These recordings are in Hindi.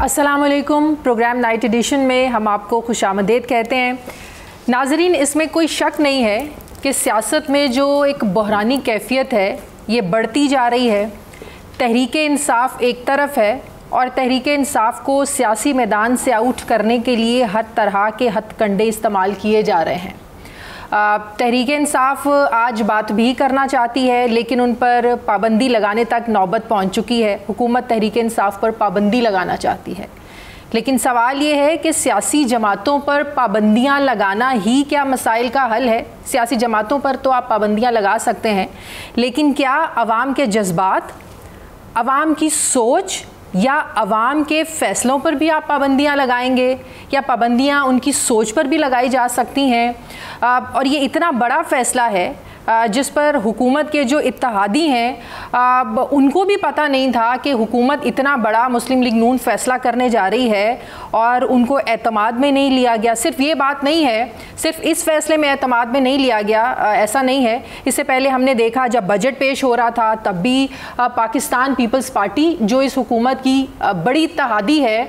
अस्सलाम वालेकुम। प्रोग्राम नाइट एडिशन में हम आपको खुशामदीद कहते हैं। नाजरीन, इसमें कोई शक नहीं है कि सियासत में जो एक बहरानी कैफियत है ये बढ़ती जा रही है। तहरीक इंसाफ एक तरफ है और तहरीक इंसाफ को सियासी मैदान से आउट करने के लिए हर तरह के हथकंडे इस्तेमाल किए जा रहे हैं। तहरीक इंसाफ आज बात भी करना चाहती है लेकिन उन पर पाबंदी लगाने तक नौबत पहुंच चुकी है। हुकूमत तहरीक इंसाफ पर पाबंदी लगाना चाहती है, लेकिन सवाल ये है कि सियासी जमातों पर पाबंदियां लगाना ही क्या मसाइल का हल है? सियासी जमातों पर तो आप पाबंदियां लगा सकते हैं, लेकिन क्या अवाम के जज्बात, अवाम की सोच या अवाम के फ़ैसलों पर भी आप पाबंदियां लगाएंगे, या पाबंदियां उनकी सोच पर भी लगाई जा सकती हैं? और ये इतना बड़ा फ़ैसला है जिस पर हुकूमत के जो इत्तेहादी हैं उनको भी पता नहीं था कि हुकूमत इतना बड़ा मुस्लिम लीग नून फ़ैसला करने जा रही है और उनको एतमाद में नहीं लिया गया। सिर्फ ये बात नहीं है, सिर्फ इस फ़ैसले में एतमाद में नहीं लिया गया, ऐसा नहीं है। इससे पहले हमने देखा जब बजट पेश हो रहा था तब भी पाकिस्तान पीपल्स पार्टी जो इस हुकूमत की बड़ी इत्तेहादी है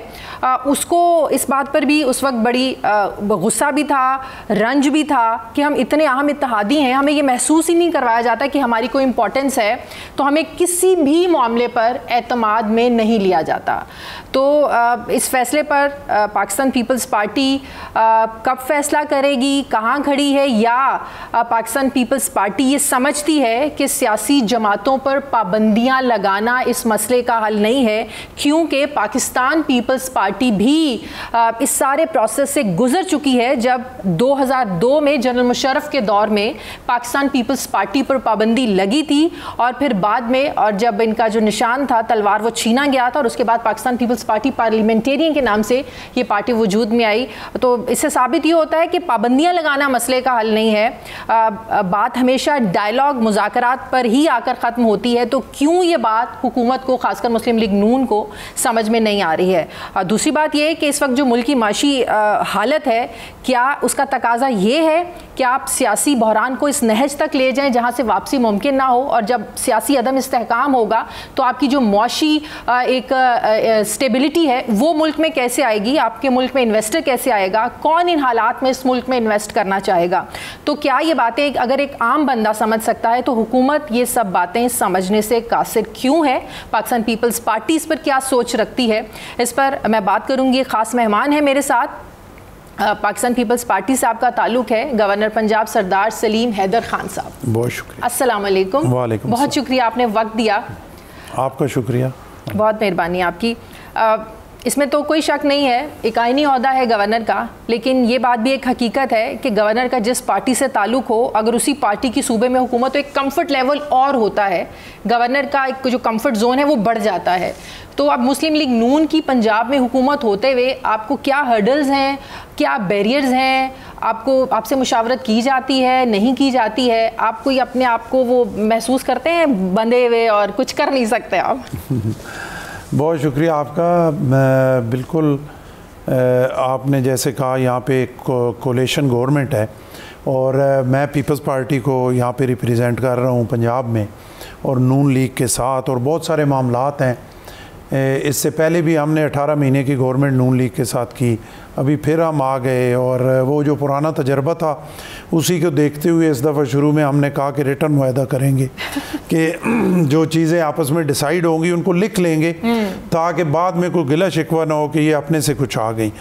उसको इस बात पर भी उस वक्त बड़ी गुस्सा भी था, रंज भी था कि हम इतने अहम इत्तेहादी हैं, हमें ये महसूस ही नहीं करवाया जाता कि हमारी कोई इम्पोर्टेंस है, तो हमें किसी भी मामले पर एतमाद में नहीं लिया जाता। तो इस फैसले पर पाकिस्तान पीपल्स पार्टी कब फैसला करेगी, कहाँ खड़ी है, या पाकिस्तान पीपल्स पार्टी ये समझती है कि सियासी जमातों पर पाबंदियाँ लगाना इस मसले का हल नहीं है, क्योंकि पाकिस्तान पीपल्स पार्टी भी इस सारे प्रोसेस से गुजर चुकी है। जब 2002 में जनरल मुशर्रफ के दौर में पाकिस्तान पीपल्स पार्टी पर पाबंदी लगी थी और फिर बाद में, और जब इनका जो निशान था तलवार वो छीना गया था और उसके बाद पाकिस्तान पीपल्स पार्टी पार्लियामेंटेरियन के नाम से ये पार्टी वजूद में आई। तो इससे साबित ये होता है कि पाबंदियां लगाना मसले का हल नहीं है। बात हमेशा डायलॉग, मुज़ाकरात पर ही आकर ख़त्म होती है। तो क्यों ये बात हुकूमत को, खासकर मुस्लिम लीग नून को समझ में नहीं आ रही है? दूसरी बात यह है कि इस वक्त जो मुल्क की माशी हालत है, क्या उसका तकाजा ये है कि आप सियासी बहरान को इस नहज तक ले जाएं जहां से वापसी मुमकिन ना हो, और जब सियासी अदम इस्तेहकाम होगा तो आपकी जो मुआशी एक स्टेबिलिटी है वो मुल्क में कैसे आएगी? आपके मुल्क में इन्वेस्टर कैसे आएगा? कौन इन हालात में इस मुल्क में इन्वेस्ट करना चाहेगा? तो क्या ये बातें अगर एक आम बंदा समझ सकता है तो हुकूमत ये सब बातें समझने से कासिर क्यों है? पाकिस्तान पीपल्स पार्टी इस पर क्या सोच रखती है, इस पर मैं बात करूँगी। ख़ास मेहमान है मेरे साथ, पाकिस्तान पीपल्स पार्टी से आपका ताल्लुक़ है गवर्नर पंजाब सरदार सलीम हैदर खान साहब। बहुत शुक्रिया। अस्सलाम वालेकुम। वालेकुम। बहुत शुक्रिया, आपने वक्त दिया। आपका शुक्रिया, बहुत मेहरबानी आपकी। इसमें तो कोई शक नहीं है, एक आईनी ओहदा है गवर्नर का, लेकिन ये बात भी एक हकीकत है कि गवर्नर का जिस पार्टी से ताल्लुक़ हो, अगर उसी पार्टी की सूबे में हुकूमत तो एक कंफर्ट लेवल और होता है, गवर्नर का एक जो कंफर्ट जोन है वो बढ़ जाता है। तो अब मुस्लिम लीग नून की पंजाब में हुकूमत होते हुए आपको क्या हर्डल्स हैं, क्या बैरियर्स हैं? आपसे मुशावरत की जाती है, नहीं की जाती है? आप कोई अपने आप को वो महसूस करते हैं बंधे हुए और कुछ कर नहीं सकते आप? बहुत शुक्रिया आपका। मैं बिल्कुल, आपने जैसे कहा यहाँ पे कोलेशन गवर्नमेंट है और मैं पीपल्स पार्टी को यहाँ पे रिप्रेजेंट कर रहा हूँ पंजाब में, और नून लीग के साथ, और बहुत सारे मामलात हैं। इससे पहले भी हमने 18 महीने की गवर्नमेंट नून लीग के साथ की, अभी फिर हम आ गए, और वो जो पुराना तजर्बा था उसी को देखते हुए इस दफ़ा शुरू में हमने कहा कि रिटर्न मुआहदा करेंगे कि जो चीज़ें आपस में डिसाइड होंगी उनको लिख लेंगे ताकि बाद में कोई गिला शिकवा ना हो कि ये अपने से कुछ आ गई।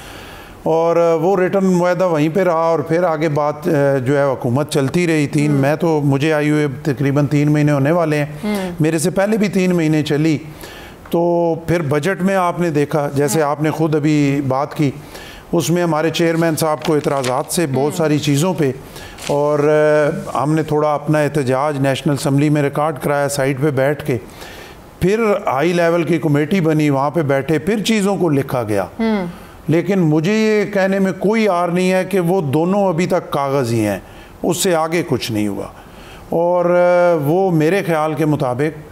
और वो रिटर्न मुआहदा वहीं पे रहा, और फिर आगे बात जो है हुकूमत चलती रही। मैं तो मुझे आई हुए तकरीबन 3 महीने होने वाले हैं, मेरे से पहले भी 3 महीने चली। तो फिर बजट में आपने देखा, जैसे आपने ख़ुद अभी बात की, उसमें हमारे चेयरमैन साहब को इतराज़ात से बहुत सारी चीज़ों पे, और हमने थोड़ा अपना एहतजाज नेशनल असम्बली में रिकॉर्ड कराया साइड पे बैठ के। फिर हाई लेवल की कमेटी बनी, वहाँ पे बैठे, फिर चीज़ों को लिखा गया। लेकिन मुझे ये कहने में कोई आर नहीं है कि वो दोनों अभी तक कागज़ ही हैं, उससे आगे कुछ नहीं हुआ। और वो मेरे ख्याल के मुताबिक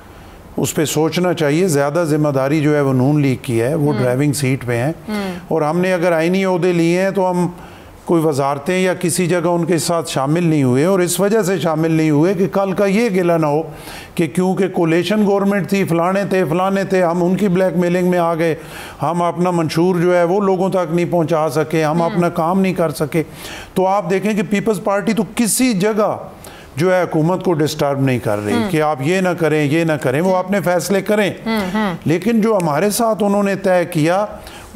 उस पर सोचना चाहिए। ज़्यादा जिम्मेदारी जो है वो नून लीग की है, वो ड्राइविंग सीट पे हैं, और हमने अगर आईनी ओहदे लिए हैं तो हम कोई वजारतें या किसी जगह उनके साथ शामिल नहीं हुए, और इस वजह से शामिल नहीं हुए कि कल का ये गिला ना हो कि क्योंकि कोलेशन गवर्नमेंट थी, फलाने थे, हम उनकी ब्लैकमेलिंग में आ गए, हम अपना मंशूर जो है वो लोगों तक नहीं पहुंचा सके, हम अपना काम नहीं कर सके। तो आप देखें कि पीपल्स पार्टी तो किसी जगह जो है हुकूमत को डिस्टर्ब नहीं कर रही कि आप ये ना करें, ये ना करें, वो अपने फैसले करें, लेकिन जो हमारे साथ उन्होंने तय किया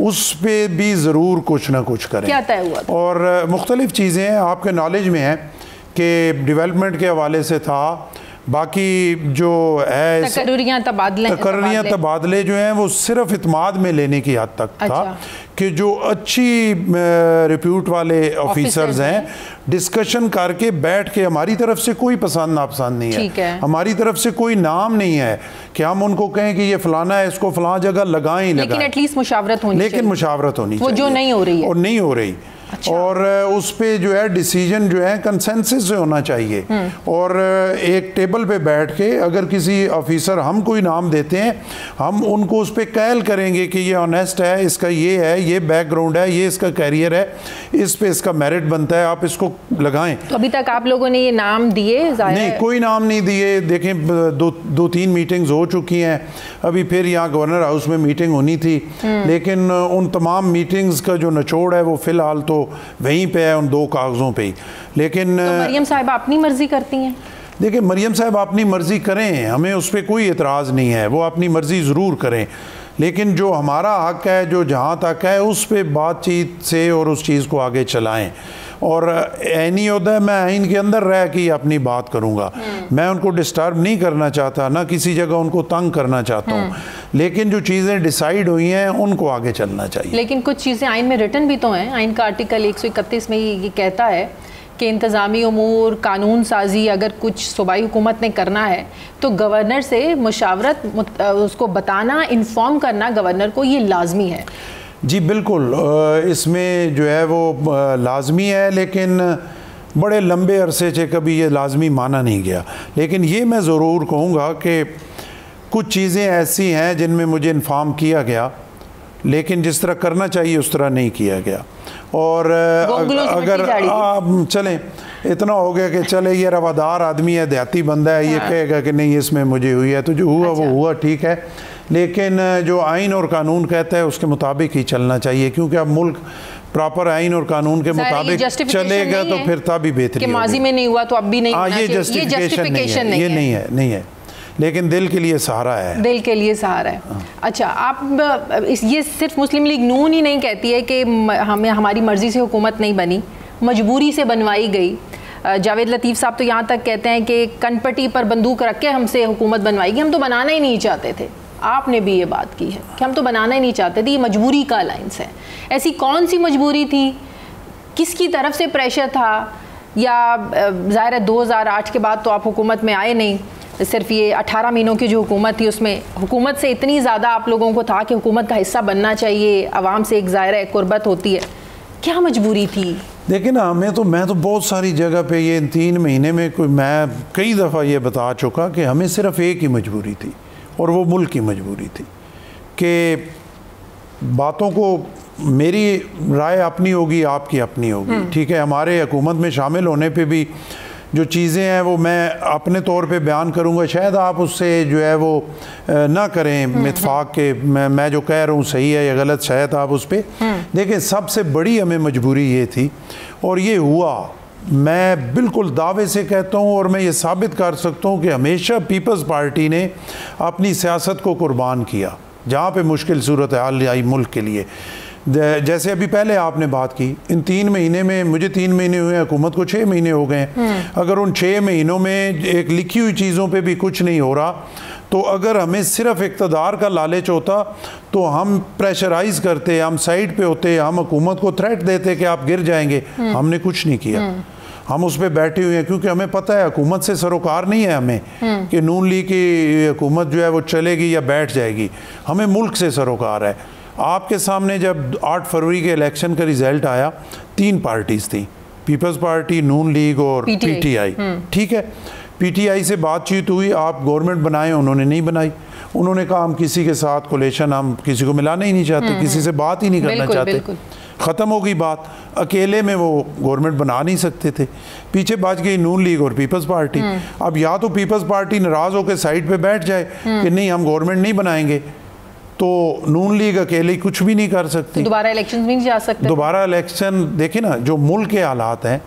उस पे भी ज़रूर कुछ ना कुछ करें। क्या तय हुआ? और मुख्तलिफ चीज़ें आपके नॉलेज में हैं कि डेवलपमेंट के हवाले से था, बाकी जो है तकर्रियाँ तबादले जो हैं वो सिर्फ इत्माद में लेने की हद तक था कि जो अच्छी रिप्यूट वाले ऑफिसर्स हैं डिस्कशन करके बैठ के, हमारी तरफ से कोई पसंद नापसंद नहीं है, हमारी तरफ से कोई नाम नहीं है कि हम उनको कहें कि ये फलाना है, इसको फलां जगह लगाएं, लेकिन एटलीस्ट मुशावरत होनी चाहिए, लेकिन मुशावरत होनी चाहिए, वो जो नहीं हो रही है और नहीं हो रही। अच्छा। और उस पे जो है डिसीजन जो है कंसेंसस से होना चाहिए, और एक टेबल पे बैठ के अगर किसी ऑफिसर हम कोई नाम देते हैं, हम उनको उस पे कैल करेंगे कि ये ऑनेस्ट है, इसका ये है, ये बैकग्राउंड है, ये इसका कैरियर है, इस पे इसका मेरिट बनता है, आप इसको लगाएं। तो अभी तक आप लोगों ने ये नाम दिए? नहीं, कोई नाम नहीं दिए। देखें, दो तीन मीटिंग्स हो चुकी हैं, अभी फिर यहाँ गवर्नर हाउस में मीटिंग होनी थी, लेकिन उन तमाम मीटिंग्स का जो निचोड़ है वो फिलहाल तो वहीं पे है, उन 2 कागज़ों पे ही। लेकिन तो मरियम साहिबा अपनी मर्जी करती हैं? देखिए, मरियम साहब अपनी मर्जी करें, हमें उस पर कोई एतराज़ नहीं है, वो अपनी मर्जी ज़रूर करें, लेकिन जो हमारा हक है, जो जहाँ तक है, उस पर बातचीत से और उस चीज़ को आगे चलाएं। और ऐनी होता है मैं आइन के अंदर रह के अपनी बात करूँगा, मैं उनको डिस्टर्ब नहीं करना चाहता, ना किसी जगह उनको तंग करना चाहता हूँ, लेकिन जो चीज़ें डिसाइड हुई हैं उनको आगे चलना चाहिए। लेकिन कुछ चीज़ें आइन में रिटन भी तो हैं। आइन का आर्टिकल 131 में ये कहता है कि इंतज़ामी उमूर, कानून साजी अगर कुछ सूबाई हुकूमत ने करना है तो गवर्नर से मुशावरत, उसको बताना, इन्फॉर्म करना गवर्नर को, ये लाजमी है। जी बिल्कुल, इसमें जो है वो लाजमी है, लेकिन बड़े लंबे अरसे से कभी ये लाजमी माना नहीं गया। लेकिन ये मैं ज़रूर कहूँगा कि कुछ चीज़ें ऐसी हैं जिनमें मुझे इन्फॉर्म किया गया, लेकिन जिस तरह करना चाहिए उस तरह नहीं किया गया। और अगर आप चलें, इतना हो गया कि चले ये रवादार आदमी है, देहाती बंदा है, ये कहेगा कि नहीं इसमें मुझे हुई है, तो जो हुआ वो हुआ, ठीक है, लेकिन जो आइन और कानून कहता है उसके मुताबिक ही चलना चाहिए, क्योंकि अब मुल्क प्रॉपर आइन और कानून के मुताबिक चलेगा तो फिर तभी बेहतरी होगी। माजी में नहीं हुआ तो अब भी नहीं होना चाहिए, ये जस्टिफिकेशन नहीं है, लेकिन दिल के लिए सहारा है, दिल के लिए सहारा है। अच्छा, आप ये सिर्फ मुस्लिम लीग नून ही नहीं कहती है कि हमें हमारी मर्जी से हुकूमत नहीं बनी, मजबूरी से बनवाई गई। जावेद लतीफ़ साहब तो यहाँ तक कहते हैं कि कनपट्टी पर बंदूक रख के हमसे हुकूमत बनवाएगी, हम तो बनाना ही नहीं चाहते थे। आपने भी ये बात की है कि हम तो बनाना ही नहीं चाहते थे, ये मजबूरी का अलायंस है। ऐसी कौन सी मजबूरी थी, किसकी तरफ से प्रेशर था, या ज़ाहिर है 2008 के बाद तो आप हुकूमत में आए नहीं, सिर्फ ये 18 महीनों की जो हुकूमत थी उसमें हुकूमत से इतनी ज़्यादा आप लोगों को था कि हुकूमत का हिस्सा बनना चाहिए, आवाम से एक ज़ाहिर है कुर्बत होती है, क्या मजबूरी थी? देखिए ना, मैं तो बहुत सारी जगह पे ये 3 महीने में मैं कई दफ़ा ये बता चुका कि हमें सिर्फ एक ही मजबूरी थी, और वो मुल्क की मजबूरी थी कि बातों को, मेरी राय अपनी होगी, आपकी अपनी होगी, ठीक है। हमारे हुकूमत में शामिल होने पे भी जो चीज़ें हैं वो मैं अपने तौर पे बयान करूँगा, शायद आप उससे जो है वो ना करें इत्फाक के मैं जो कह रहा हूँ सही है या गलत, शायद आप उस पर देखें। सबसे बड़ी हमें मजबूरी ये थी, और ये हुआ, मैं बिल्कुल दावे से कहता हूँ और मैं ये साबित कर सकता हूँ कि हमेशा पीपल्स पार्टी ने अपनी सियासत को कुर्बान किया जहाँ पे मुश्किल सूरत हाल आई मुल्क के लिए। जैसे अभी पहले आपने बात की, इन 3 महीने में, मुझे 3 महीने हुए, हुकूमत को 6 महीने हो गए। अगर उन 6 महीनों में एक लिखी हुई चीज़ों पे भी कुछ नहीं हो रहा, तो अगर हमें सिर्फ इक़्तिदार का लालच होता तो हम प्रेशराइज़ करते, हम साइड पे होते, हम हुकूमत को थ्रेट देते कि आप गिर जाएंगे। हमने कुछ नहीं किया, हम उस पर बैठे हुए हैं, क्योंकि हमें पता है हुकूमत से सरोकार नहीं है हमें कि नून लीग की हुकूमत जो है वो चलेगी या बैठ जाएगी, हमें मुल्क से सरोकार है। आपके सामने जब 8 फरवरी के इलेक्शन का रिज़ल्ट आया, 3 पार्टीज़ थी, पीपल्स पार्टी, नून लीग और पीटीआई, ठीक है। पीटीआई से बातचीत हुई, आप गवर्नमेंट बनाएं, उन्होंने नहीं बनाई। उन्होंने कहा हम किसी के साथ कोलेशन, हम किसी को मिलाना ही नहीं चाहते, किसी से बात ही नहीं करना चाहते। ख़त्म हो गई बात। अकेले में वो गवर्नमेंट बना नहीं सकते थे, पीछे बच गई नून लीग और पीपल्स पार्टी। अब या तो पीपल्स पार्टी नाराज़ होकर साइड पे बैठ जाए कि नहीं हम गवर्नमेंट नहीं बनाएंगे, तो नून लीग अकेले कुछ भी नहीं कर सकती, दोबारा इलेक्शन भी नहीं जा सकते। दोबारा इलेक्शन देखिए ना, जो मुल्क के हालात हैं,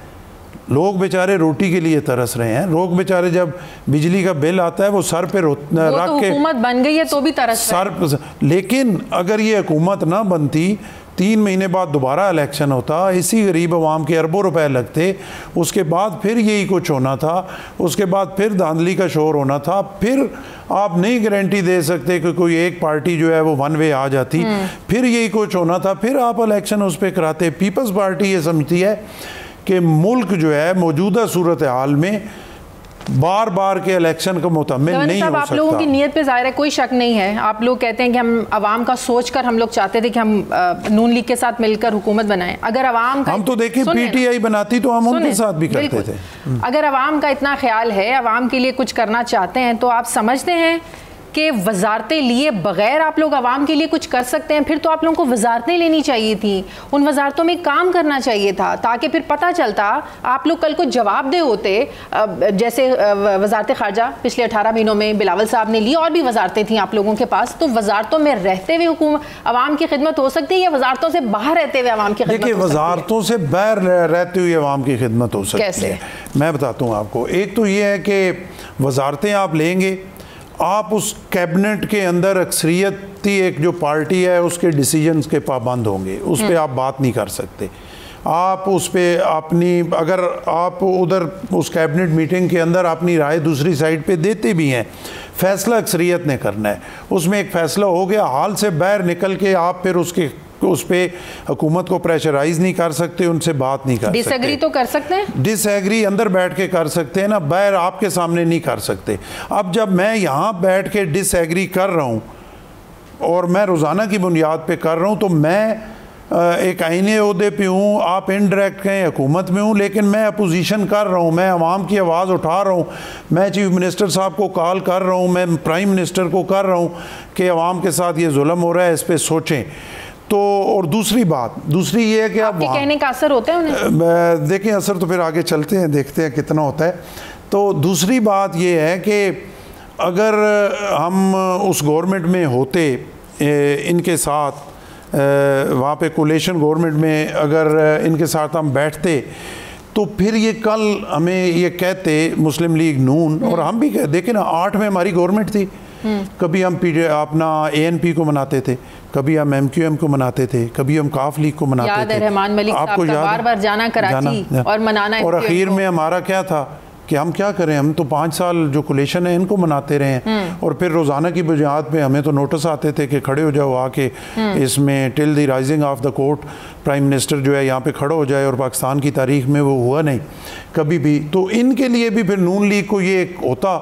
लोग बेचारे रोटी के लिए तरस रहे हैं। लोग बेचारे जब बिजली का बिल आता है वो सर पे रख के, हुकूमत बन गई है तो भी तरस सर। लेकिन अगर ये हुकूमत ना बनती, 3 महीने बाद दोबारा इलेक्शन होता, इसी गरीब आवाम के अरबों रुपए लगते, उसके बाद फिर यही कुछ होना था, उसके बाद फिर धांधली का शोर होना था। फिर आप नहीं गारंटी दे सकते कि कोई एक पार्टी जो है वो वन वे आ जाती, फिर यही कुछ होना था, फिर आप इलेक्शन उस पर कराते। पीपल्स पार्टी ये समझती है कि मुल्क जो है मौजूदा सूरत हाल में बार बार के इलेक्शन का मुतमिल नहीं हो सकता। आप लोगों की नीयत पे ज़ाहिर है कोई शक नहीं है। आप लोग कहते हैं कि हम आवाम का सोचकर हम लोग चाहते थे कि हम नून लीग के साथ मिलकर हुकूमत बनाएं। अगर आवाम का, हम तो देखिए पीटीआई बनाती तो हम उनके साथ भी करते थे। अगर आवाम का इतना ख्याल है, आवाम के लिए कुछ करना चाहते हैं, तो आप समझते हैं कि वजारतें लिए बगैर आप लोग आवाम के लिए कुछ कर सकते हैं? फिर तो आप लोगों को वजारतें लेनी चाहिए थी, उन वजारतों में काम करना चाहिए था, ताकि फिर पता चलता आप लोग कल को जवाबदेह होते। जैसे वजारत खारजा पिछले 18 महीनों में बिलावल साहब ने ली, और भी वजारतें थी आप लोगों के पास, तो वजारतों में रहते हुए हुकूमत आवाम की खिदमत हो सकती है, या वजारतों से बाहर रहते हुए आवाम की खिदमत? देखिए, वजारतों से बाहर रहते हुए आवाम की खिदमत हो सकती कैसे? है। मैं बताता हूँ आपको। एक तो ये है कि वजारतें आप लेंगे, आप उस कैबिनेट के अंदर अक्सरियती एक जो पार्टी है उसके डिसीजंस के पाबंद होंगे, उस पर आप बात नहीं कर सकते। आप उस पर अपनी, अगर आप उधर उस कैबिनेट मीटिंग के अंदर अपनी राय दूसरी साइड पे देते भी हैं, फैसला अक्सरियत ने करना है। उसमें एक फैसला हो गया, हाल से बाहर निकल के आप फिर उस पर हुकूमत को प्रेशराइज नहीं कर सकते, उनसे बात नहीं कर सकते। डिसएग्री तो कर सकते हैं, डिसएग्री अंदर बैठ के कर सकते हैं ना, बाहर आपके सामने नहीं कर सकते। अब जब मैं यहाँ बैठ के डिसएग्री कर रहा हूँ और मैं रोज़ाना की बुनियाद पे कर रहा हूँ, तो मैं एक आईने ओहदे पे हूँ, आप इनडायरेक्ट कहें हुकूमत में हूँ, लेकिन मैं अपोजिशन कर रहा हूँ, मैं अवाम की आवाज़ उठा रहा हूँ, मैं चीफ मिनिस्टर साहब को कॉल कर रहा हूँ, मैं प्राइम मिनिस्टर को कर रहा हूँ कि अवाम के साथ ये जुल्म हो रहा है, इस पर सोचें। तो और दूसरी ये है कि आप कहने का असर होता है उन्हें? देखें, असर तो फिर आगे चलते हैं, देखते हैं कितना होता है। तो दूसरी बात ये है कि अगर हम उस गवर्नमेंट में होते, इनके साथ वहाँ पे कोलिशन गवर्नमेंट में अगर इनके साथ हम बैठते, तो फिर ये कल हमें ये कहते मुस्लिम लीग नून, और हम भी देखें ना, 8 में हमारी गवर्नमेंट थी, कभी हम अपना ANP को मनाते थे, कभी हम MQM को मनाते थे, कभी हम काफ लीग को मनाते थे। रहमान मलिक आपको बार-बार जाना कराची और मनाना, और आखिर में हमारा क्या था कि हम क्या करें, हम तो 5 साल जो कोलिशन है इनको मनाते रहे हैं, और फिर रोज़ाना की बुनियाद पे हमें तो नोटिस आते थे कि खड़े हो जाओ आके इसमें till the rising of the court, prime minister जो है यहाँ पे खड़ा हो जाए, और पाकिस्तान की तारीख में वो हुआ नहीं कभी भी। तो इनके लिए भी फिर नून लीग को ये होता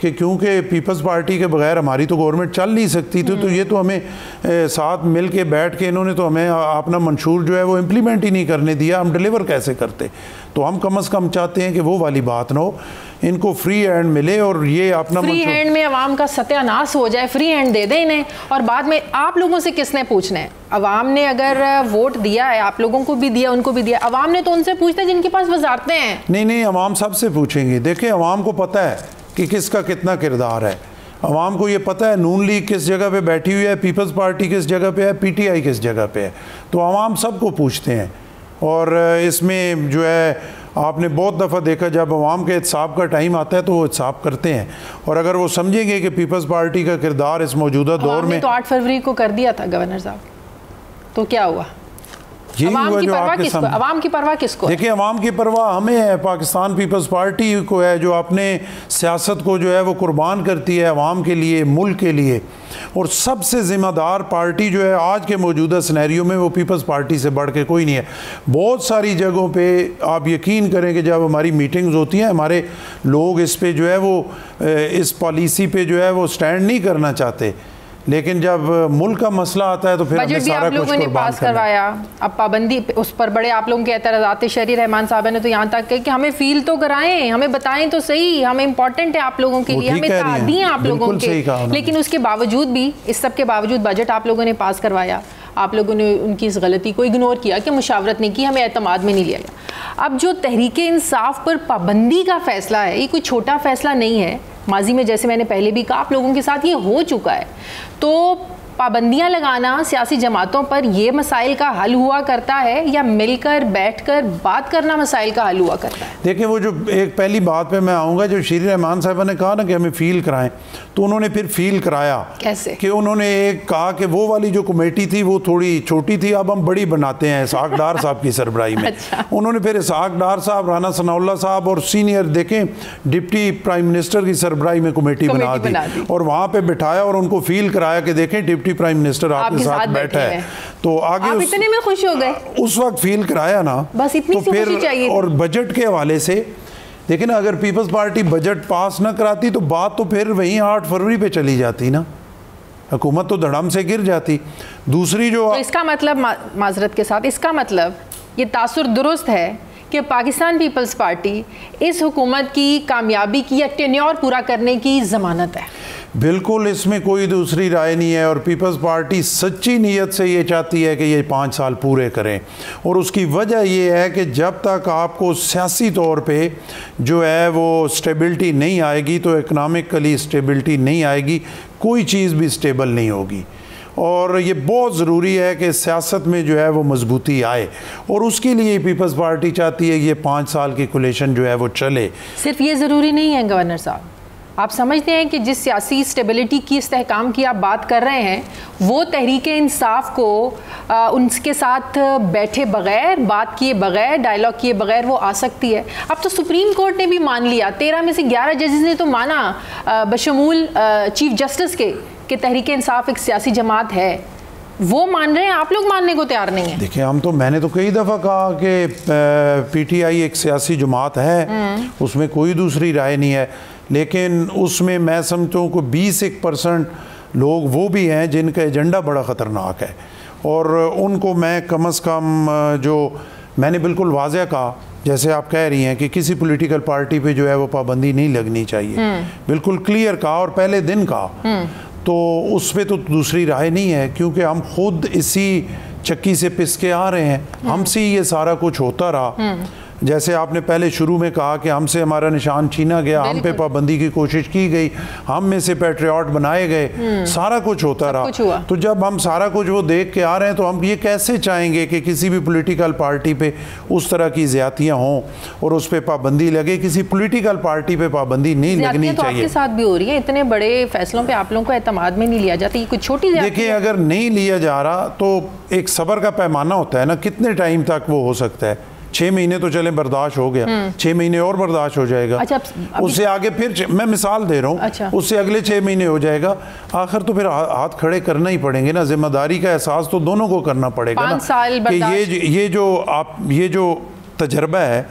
कि क्योंकि पीपल्स पार्टी के बगैर हमारी तो गवर्नमेंट चल नहीं सकती थी, तो ये तो हमें साथ मिल के बैठ के इन्होंने तो हमें अपना मंशूर जो है वो इम्प्लीमेंट ही नहीं करने दिया, हम डिलीवर कैसे करते। तो हम कम से कम चाहते हैं कि वो वाली बात ना हो, इनको फ्री हैंड मिले, और ये अपना फ्री हैंड में अवाम का सत्यानाश हो जाए, फ्री हैंड दे दें इन्हें, और बाद में आप लोगों से किसने पूछना है? अवाम ने अगर वोट दिया है, आप लोगों को भी दिया, उनको भी दिया, अवाम ने तो उनसे पूछना है जिनके पास वजारतें हैं। नहीं, अवाम सबसे पूछेंगे। देखिए, अवाम को पता है कि किसका कितना किरदार है, अवाम को ये पता है नून लीग किस जगह पे बैठी हुई है, पीपल्स पार्टी किस जगह पे है, PTI किस जगह पे है, तो अवाम सबको पूछते हैं। और इसमें जो है आपने बहुत दफ़ा देखा, जब अवाम के एहतसाब का टाइम आता है तो वो एहतसाब करते हैं, और अगर वो समझेंगे कि पीपल्स पार्टी का किरदार इस मौजूदा दौर में, तो 8 फरवरी को कर दिया था गवर्नर साहब, तो क्या हुआ? अवाम की परवाह किसको? देखिए, अवाम की परवाह हमें है, पाकिस्तान पीपल्स पार्टी को है, जो अपने सियासत को जो है वो कुर्बान करती है अवाम के लिए, मुल्क के लिए। और सबसे ज़िम्मेदार पार्टी जो है आज के मौजूदा सिनेरियो में, वो पीपल्स पार्टी से बढ़ के कोई नहीं है। बहुत सारी जगहों पे आप यकीन करें कि जब हमारी मीटिंग्स होती हैं, हमारे लोग इस पे जो है वो इस पॉलिसी पे जो है वो स्टैंड नहीं करना चाहते, लेकिन जब मुल्क का मसला आता है तो फिर हमें सारा कुछ कुर्बान पास करवाया। अब पाबंदी उस पर बड़े आप लोगों के एतराज़ात, शहरी रहमान साहब ने तो यहाँ तक कहा कि हमें फील तो कराएं, हमें बताएं तो सही, हमें इंपॉर्टेंट है आप लोगों के लिए, हमें तादी हैं आप लोगों के। लेकिन उसके बावजूद भी, इस सब के बावजूद बजट आप लोगों ने पास करवाया। आप लोगों ने उनकी इस गलती को इग्नोर किया कि मुशावरत नहीं की, हमें एतमाद में नहीं लिया गया। अब जो तहरीक इंसाफ पर पाबंदी का फ़ैसला है, ये कोई छोटा फ़ैसला नहीं है। माजी में जैसे मैंने पहले भी कहा, आप लोगों के साथ ये हो चुका है। तो पाबंदियां लगाना सियासी जमातों पर ये मसाइल का हल हुआ करता है या मिलकर बैठकर बात करना मसाइल का हल हुआ करता है? देखिए, वो जो एक पहली बात पे मैं आऊँगा, जो शीर रहमान साहबा ने कहा ना कि हमें फील कराएं, तो उन्होंने फिर फील कराया। कैसे? कि उन्होंने एक कहा कि वो वाली जो कमेटी थी वो थोड़ी छोटी थी, अब हम बड़ी बनाते हैं इसहाक डार साहब की सरबराही में। अच्छा। उन्होंने फिर इसहाक डार साहब, राना सनाउल्लाह साहब और सीनियर देखें डिप्टी प्राइम मिनिस्टर की सरबराही में कमेटी बना दी और वहाँ पे बिठाया और उनको फील कराया कि देखें डिप्टी प्राइम मिनिस्टर आपके साथ बैठा है। तो आगे आप इतने में खुश हो गए? उस वक्त फील कराया ना, बस इतनी तो फिर चाहिए। और बजट के हवाले से देखिए ना, अगर पीपल्स पार्टी बजट पास ना कराती तो बात तो फिर वहीं 8 फरवरी पे चली जाती ना, हुकूमत तो धड़म से गिर जाती। दूसरी जो तो इसका मतलब, माजरत के साथ, इसका मतलब ये तासुर दुरुस्त है कि पाकिस्तान पीपल्स पार्टी इस हुकूमत की कामयाबी की या टेन्योर पूरा करने की ज़मानत है? बिल्कुल, इसमें कोई दूसरी राय नहीं है। और पीपल्स पार्टी सच्ची नीयत से ये चाहती है कि ये 5 साल पूरे करें। और उसकी वजह ये है कि जब तक आपको सियासी तौर पे जो है वो स्टेबिलिटी नहीं आएगी, तो इकनॉमिकली स्टेबिलिटी नहीं आएगी, कोई चीज़ भी स्टेबल नहीं होगी। और ये बहुत ज़रूरी है कि सियासत में जो है वो मजबूती आए, और उसके लिए पीपल्स पार्टी चाहती है कि ये 5 साल की कोलिशन जो है वो चले। सिर्फ ये ज़रूरी नहीं है गवर्नर साहब, आप समझते हैं कि जिस सियासी स्टेबिलिटी की, इस्तेहकाम की आप बात कर रहे हैं, वो तहरीक इंसाफ को उनके साथ बैठे बगैर, बात किए बगैर, डायलॉग किए बगैर वो आ सकती है? अब तो सुप्रीम कोर्ट ने भी मान लिया, 13 में से 11 जजेस ने तो माना, बशमूल चीफ जस्टिस के तहरीक इंसाफ एक सियासी जमात है। वो मान रहे हैं, आप लोग मानने को तैयार नहीं है। देखिए, मैंने तो कई दफ़ा कहा कि पीटीआई एक सियासी जमात है, उसमें कोई दूसरी राय नहीं है। लेकिन उसमें मैं समझता हूँ कि 20% लोग वो भी हैं जिनका एजेंडा बड़ा ख़तरनाक है, और उनको मैं कम अज़ कम, जो मैंने बिल्कुल वाज़ेह कहा, जैसे आप कह रही हैं कि किसी पॉलिटिकल पार्टी पे जो है वो पाबंदी नहीं लगनी चाहिए, बिल्कुल क्लियर कहा और पहले दिन कहा। तो उस पर तो दूसरी राय नहीं है, क्योंकि हम खुद इसी चक्की से पिस के आ रहे हैं, हमसे ये सारा कुछ होता रहा। जैसे आपने पहले शुरू में कहा कि हमसे हमारा निशान छीना गया, हम पे पाबंदी की कोशिश की गई, हम में से पैट्रियट बनाए गए, सारा कुछ होता रहा। तो जब हम सारा कुछ वो देख के आ रहे हैं, तो हम ये कैसे चाहेंगे कि किसी भी पॉलिटिकल पार्टी पे उस तरह की ज़्यादतियाँ हों और उस पर पाबंदी लगे? किसी पॉलिटिकल पार्टी पे पाबंदी नहीं लगनी तो चाहिए। आपके साथ भी हो रही है, इतने बड़े फैसलों पे आप लोगों को एतमाद में नहीं लिया जाता, ये कुछ छोटी ज़्यादती? देखिए, अगर नहीं लिया जा रहा तो एक सब्र का पैमाना होता है ना, कितने टाइम तक वो हो सकता है? 6 महीने तो चले, बर्दाश्त हो गया, 6 महीने और बर्दाश्त हो जाएगा। अच्छा, उससे आगे फिर मैं मिसाल दे रहा हूँ, अच्छा, उससे अगले 6 महीने हो जाएगा। आखिर तो फिर हाथ खड़े करना ही पड़ेंगे ना, जिम्मेदारी का एहसास तो दोनों को करना पड़ेगा ना, कि ये जो तजर्बा है,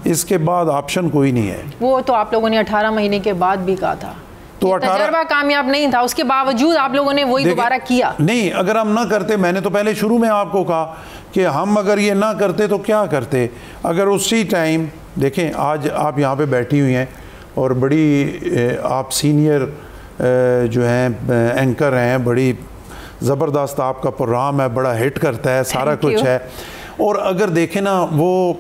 इसके बाद ऑप्शन कोई नहीं है। वो तो आप लोगों ने 18 महीने के बाद भी कहा था, तो तजर्बा कामयाब नहीं था, उसके बावजूद आप लोगों ने वही दोबारा किया। नहीं, अगर हम ना करते, मैंने तो पहले शुरू में आपको कहा कि हम अगर ये ना करते तो क्या करते। अगर उसी टाइम देखें, आज आप यहाँ पे बैठी हुई हैं और बड़ी आप सीनियर जो हैं एंकर हैं, बड़ी ज़बरदस्त आपका प्रोग्राम है, बड़ा हिट करता है, सारा कुछ है। और अगर देखें ना, वो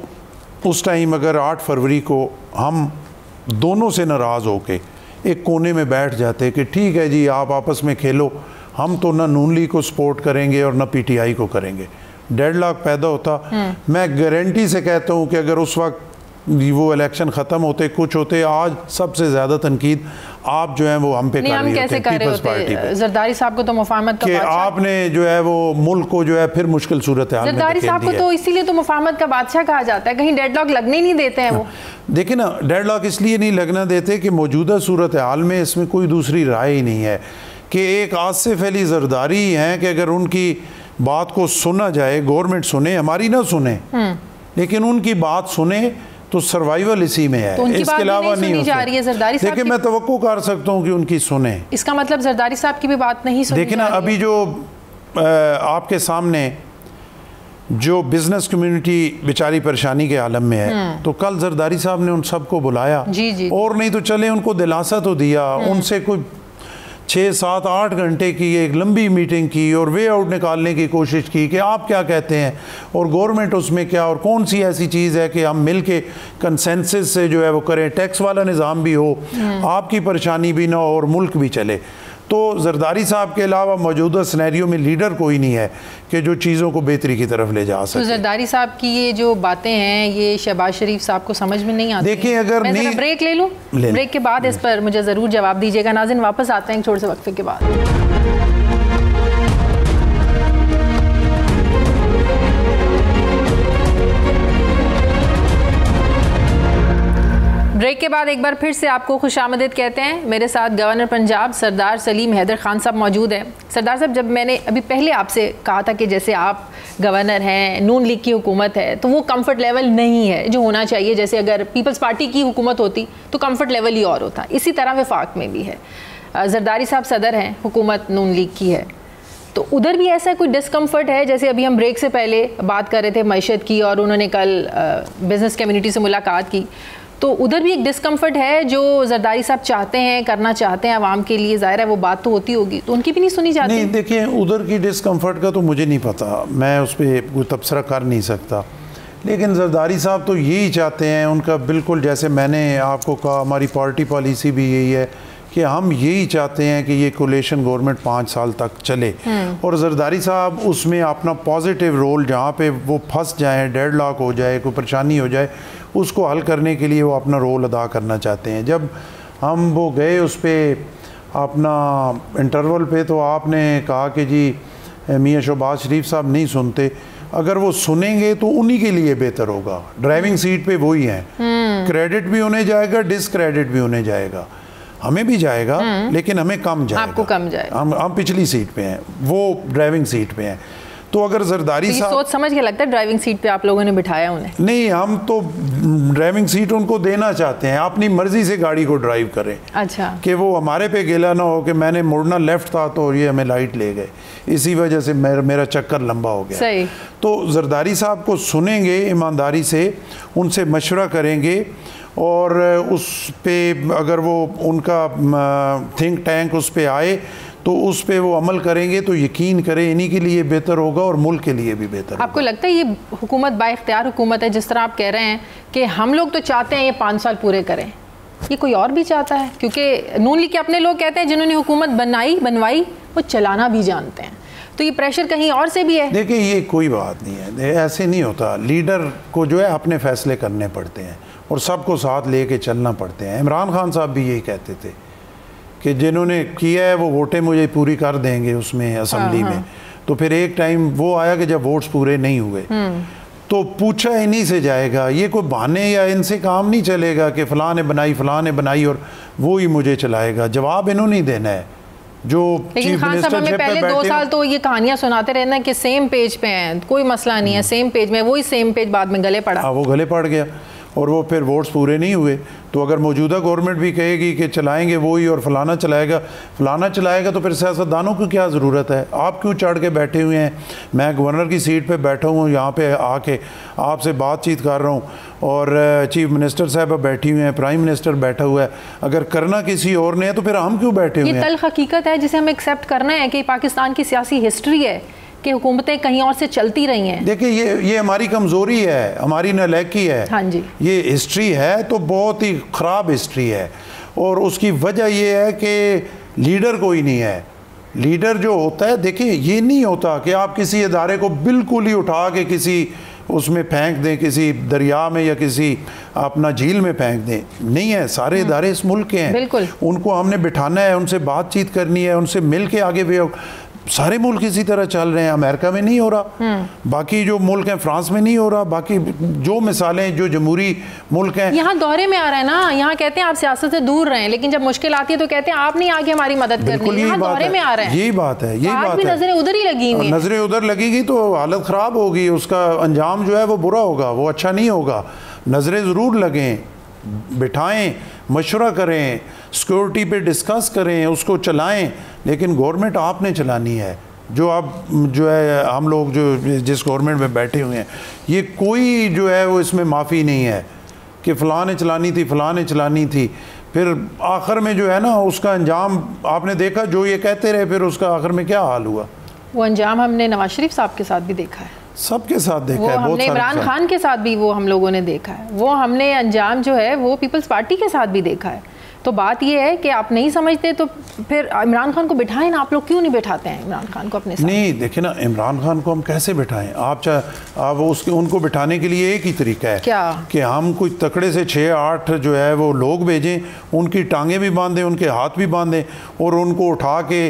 उस टाइम अगर 8 फरवरी को हम दोनों से नाराज़ होके एक कोने में बैठ जाते कि ठीक है जी, आप आपस में खेलो, हम तो ना नून लीग को सपोर्ट करेंगे और ना पीटीआई को करेंगे, डेडलॉक पैदा होता। मैं गारंटी से कहता हूँ कि अगर उस वक्त वो इलेक्शन ख़त्म होते, कुछ होते, आज सबसे ज़्यादा तनकीद आप जो है वो हम पे कर रही होते पीपल्स पार्टी पे। जरदारी साहब को तो मुफाहमत का बादशाह, आपने जो है वो मुल्क को जो है फिर मुश्किल सूरत है। जरदारी साहब को तो इसीलिए तो मुफाहमत का बादशाह कहा जाता है, कहीं डेडलॉक लगने ही नहीं देते हैं वो। देखिए ना, डेडलॉक इसलिए नहीं लगना देते कि मौजूदा सूरत हाल में इसमें कोई दूसरी राय ही नहीं है कि एक आसिफ अली जरदारी हैं कि अगर उनकी बात को सुना जाए, गवर्नमेंट सुने, हमारी ना सुने, लेकिन उनकी बात सुने तो सर्वाइवल इसी में है, तो इसके अलावा नहीं हो जा रही है। जरदारी साहब, देखिए, मैं तवक्को कर सकता हूँ कि उनकी सुने। इसका मतलब जरदारी साहब की भी बात नहीं सुनी। देखिए ना, अभी जो आपके सामने जो बिजनेस कम्युनिटी बेचारी परेशानी के आलम में है, तो कल जरदारी साहब ने उन सबको बुलाया, जी जी, और नहीं तो चले उनको दिलासा तो दिया, उनसे कोई 6, 7, 8 घंटे की एक लंबी मीटिंग की और वे आउट निकालने की कोशिश की कि आप क्या कहते हैं और गवर्नमेंट उसमें क्या, और कौन सी ऐसी चीज़ है कि हम मिल के कंसेंसस से जो है वो करें, टैक्स वाला निज़ाम भी हो, आपकी परेशानी भी ना हो और मुल्क भी चले। तो जरदारी साहब के अलावा मौजूदा सिनेरियो में लीडर कोई नहीं है कि जो चीज़ों को बेहतरी की तरफ ले जा सके। तो जरदारी साहब की ये जो बातें हैं ये शहबाज शरीफ साहब को समझ में नहीं आती। देखिए, अगर मैं नहीं, ब्रेक ले लूँ, ब्रेक के बाद इस पर मुझे ज़रूर जवाब दीजिएगा। नाज़रीन, वापस आते हैं एक छोटे से वक्फे के बाद। ब्रेक के बाद एक बार फिर से आपको खुशामदीद कहते हैं। मेरे साथ गवर्नर पंजाब सरदार सलीम हैदर खान साहब मौजूद हैं। सरदार साहब, जब मैंने अभी पहले आपसे कहा था कि जैसे आप गवर्नर हैं, नून लीग की हुकूमत है, तो वो कंफर्ट लेवल नहीं है जो होना चाहिए। जैसे अगर पीपल्स पार्टी की हुकूमत होती तो कंफर्ट लेवल ही और होता। इसी तरह वफाक में भी है। जरदारी साहब सदर हैं, हुकूमत नून लीग की है, तो उधर भी ऐसा कोई डिस्कम्फर्ट है? जैसे अभी हम ब्रेक से पहले बात कर रहे थे मईशत की, और उन्होंने कल बिज़नेस कम्युनिटी से मुलाकात की, तो उधर भी एक डिस्कम्फर्ट है जो जरदारी साहब चाहते हैं, करना चाहते हैं आवाम के लिए। ज़ाहिर है वो बात तो होती होगी, तो उनकी भी नहीं सुनी जाती? नहीं, देखिए, उधर की डिस्कम्फर्ट का तो मुझे नहीं पता, मैं उस पर कोई तबसरा कर नहीं सकता। लेकिन जरदारी साहब तो यही चाहते हैं, उनका बिल्कुल, जैसे मैंने आपको कहा, हमारी पार्टी पॉलिसी भी यही है कि हम यही चाहते हैं कि ये कोलेशन गवर्नमेंट 5 साल तक चले। और जरदारी साहब उसमें अपना पॉजिटिव रोल, जहाँ पे वो फंस जाएं, डेडलॉक हो जाए, कोई परेशानी हो जाए, उसको हल करने के लिए वो अपना रोल अदा करना चाहते हैं। जब हम वो गए उस पर अपना इंटरवल पे, तो आपने कहा कि जी मियाँ शहबाज शरीफ साहब नहीं सुनते, अगर वो सुनेंगे तो उन्हीं के लिए बेहतर होगा। ड्राइविंग सीट पे वही हैं, क्रेडिट भी उन्हें जाएगा, डिसक्रेडिट भी उन्हें जाएगा, हमें भी जाएगा, लेकिन हमें कम जाएगा। आपको कम जाएगा। हम पिछली सीट पे हैं, वो ड्राइविंग सीट पे हैं। तो अगर जरदारी साहब, सोच समझ के लगता है ड्राइविंग सीट पे आप लोगों ने बिठाया उन्हें? नहीं, हम तो ड्राइविंग सीट उनको देना चाहते हैं, अपनी मर्जी से गाड़ी को ड्राइव करें। अच्छा, कि वो हमारे पे गिला ना हो कि मैंने मुड़ना लेफ्ट था तो ये हमें लाइट ले गए, इसी वजह से मेरा चक्कर लंबा हो गया। सही। तो जरदारी साहब को सुनेंगे ईमानदारी से, उनसे मशवरा करेंगे, और उस पे अगर वो उनका थिंक टैंक उस पे आए तो उस पे वो अमल करेंगे, तो यकीन करें इन्हीं के लिए बेहतर होगा और मुल्क के लिए भी बेहतर होगा। आपको लगता है ये हुकूमत बाइख्तियार हुकूमत है? जिस तरह आप कह रहे हैं कि हम लोग तो चाहते हैं ये 5 साल पूरे करें, ये कोई और भी चाहता है? क्योंकि नून लीग के अपने लोग कहते हैं जिन्होंने हुकूमत बनवाई वो चलाना भी जानते हैं, तो ये प्रेशर कहीं और से भी है? देखिए, ये कोई बात नहीं है, ऐसे नहीं होता। लीडर को जो है अपने फैसले करने पड़ते हैं और सबको साथ लेके चलना पड़ते हैं। इमरान खान साहब भी यही कहते थे कि जिन्होंने किया है वो वोटें मुझे पूरी कर देंगे उसमें असम्बली में। तो फिर एक टाइम वो आया कि जब वोट्स पूरे नहीं हुए तो पूछा इन्हीं से जाएगा। ये कोई बहाने या इनसे काम नहीं चलेगा कि फ़लाँ ने बनाई और वो ही मुझे चलाएगा। जवाब इन्होंने ही देना है। जो लेकिन खान साहब हमें पहले 2 साल तो ये कहानियां सुनाते रहना कि सेम पेज पे हैं, कोई मसला नहीं है, सेम पेज में, वही सेम पेज बाद में गले पड़ा। हाँ, वो गले पड़ गया और वो फिर वोट्स पूरे नहीं हुए। तो अगर मौजूदा गवर्नमेंट भी कहेगी कि चलाएंगे वो ही और फलाना चलाएगा तो फिर सियासतदानों की क्या ज़रूरत है? आप क्यों चढ़ के बैठे हुए हैं? मैं गवर्नर की सीट पे बैठा हूँ, यहाँ पे आके आपसे बातचीत कर रहा हूँ और चीफ मिनिस्टर साहब बैठी हुई हैं, प्राइम मिनिस्टर बैठा हुआ है। अगर करना किसी और ने है तो फिर हम क्यों बैठे हुए हैं? ये तल्ख हकीकत है जिसे हमें एक्सेप्ट करना है कि पाकिस्तान की सियासी हिस्ट्री है कि हुकूमतें कहीं और से चलती रही हैं। देखिए, ये हमारी कमज़ोरी है, हमारी नालायकी है। हाँ जी, ये हिस्ट्री है तो बहुत ही ख़राब हिस्ट्री है और उसकी वजह ये है कि लीडर कोई नहीं है। लीडर जो होता है, देखिए, ये नहीं होता कि आप किसी इदारे को बिल्कुल ही उठा के किसी उसमें फेंक दें, किसी दरिया में या किसी अपना झील में फेंक दें। नहीं है, सारे इदारे इस मुल्क के हैं, बिल्कुल। उनको हमने बिठाना है, उनसे बातचीत करनी है, उनसे मिल के आगे भी। सारे मुल्क इसी तरह चल रहे हैं। अमेरिका में नहीं हो रहा, बाकी जो मुल्क हैं, फ्रांस में नहीं हो रहा, बाकी जो मिसालें जो जमहूरी मुल्क हैं, यहाँ दौरे में आ रहा है ना। यहाँ कहते हैं आप सियासत से दूर रहें, लेकिन जब मुश्किल आती है तो कहते हैं आप नहीं आगे हमारी मदद करनी। यहाँ दौरे में आ रहे हैं, यही बात है, यही बात है। नजरें उधर ही लगी हुई हैं। नजरें उधर लगेगी तो हालत ख़राब होगी, उसका अंजाम जो है वो बुरा होगा, वो अच्छा नहीं होगा। नजरें ज़रूर लगें, बिठाएं, मशवरा करें, सिक्योरिटी पे डिस्कस करें, उसको चलाएं, लेकिन गवर्नमेंट आपने चलानी है। जो है हम लोग जो जिस गवर्नमेंट में बैठे हुए हैं, ये कोई जो है वो इसमें माफ़ी नहीं है कि फ़लाँ ने चलानी थी, फ़लाँ ने चलानी थी। फिर आखिर में जो है ना उसका अंजाम आपने देखा, जो ये कहते रहे फिर उसका आखिर में क्या हाल हुआ। वो अंजाम हमने नवाज शरीफ साहब के साथ भी देखा है, सबके साथ देखा है, वो हमने इमरान खान के साथ भी वो हम लोगों ने देखा है, वो हमने अंजाम जो है वो पीपल्स पार्टी के साथ भी देखा है। तो बात ये है कि आप नहीं समझते तो फिर इमरान खान को बिठाएं ना, आप लोग क्यों नहीं बिठाते हैं इमरान खान को अपने साथ? नहीं देखिए ना, इमरान खान को हम कैसे बिठाएं? आप उसके उनको बिठाने के लिए एक ही तरीका है क्या कि हम कुछ तकड़े से 6-8 जो है वो लोग भेजें, उनकी टांगें भी बांधें, उनके हाथ भी बांधें और उनको उठा के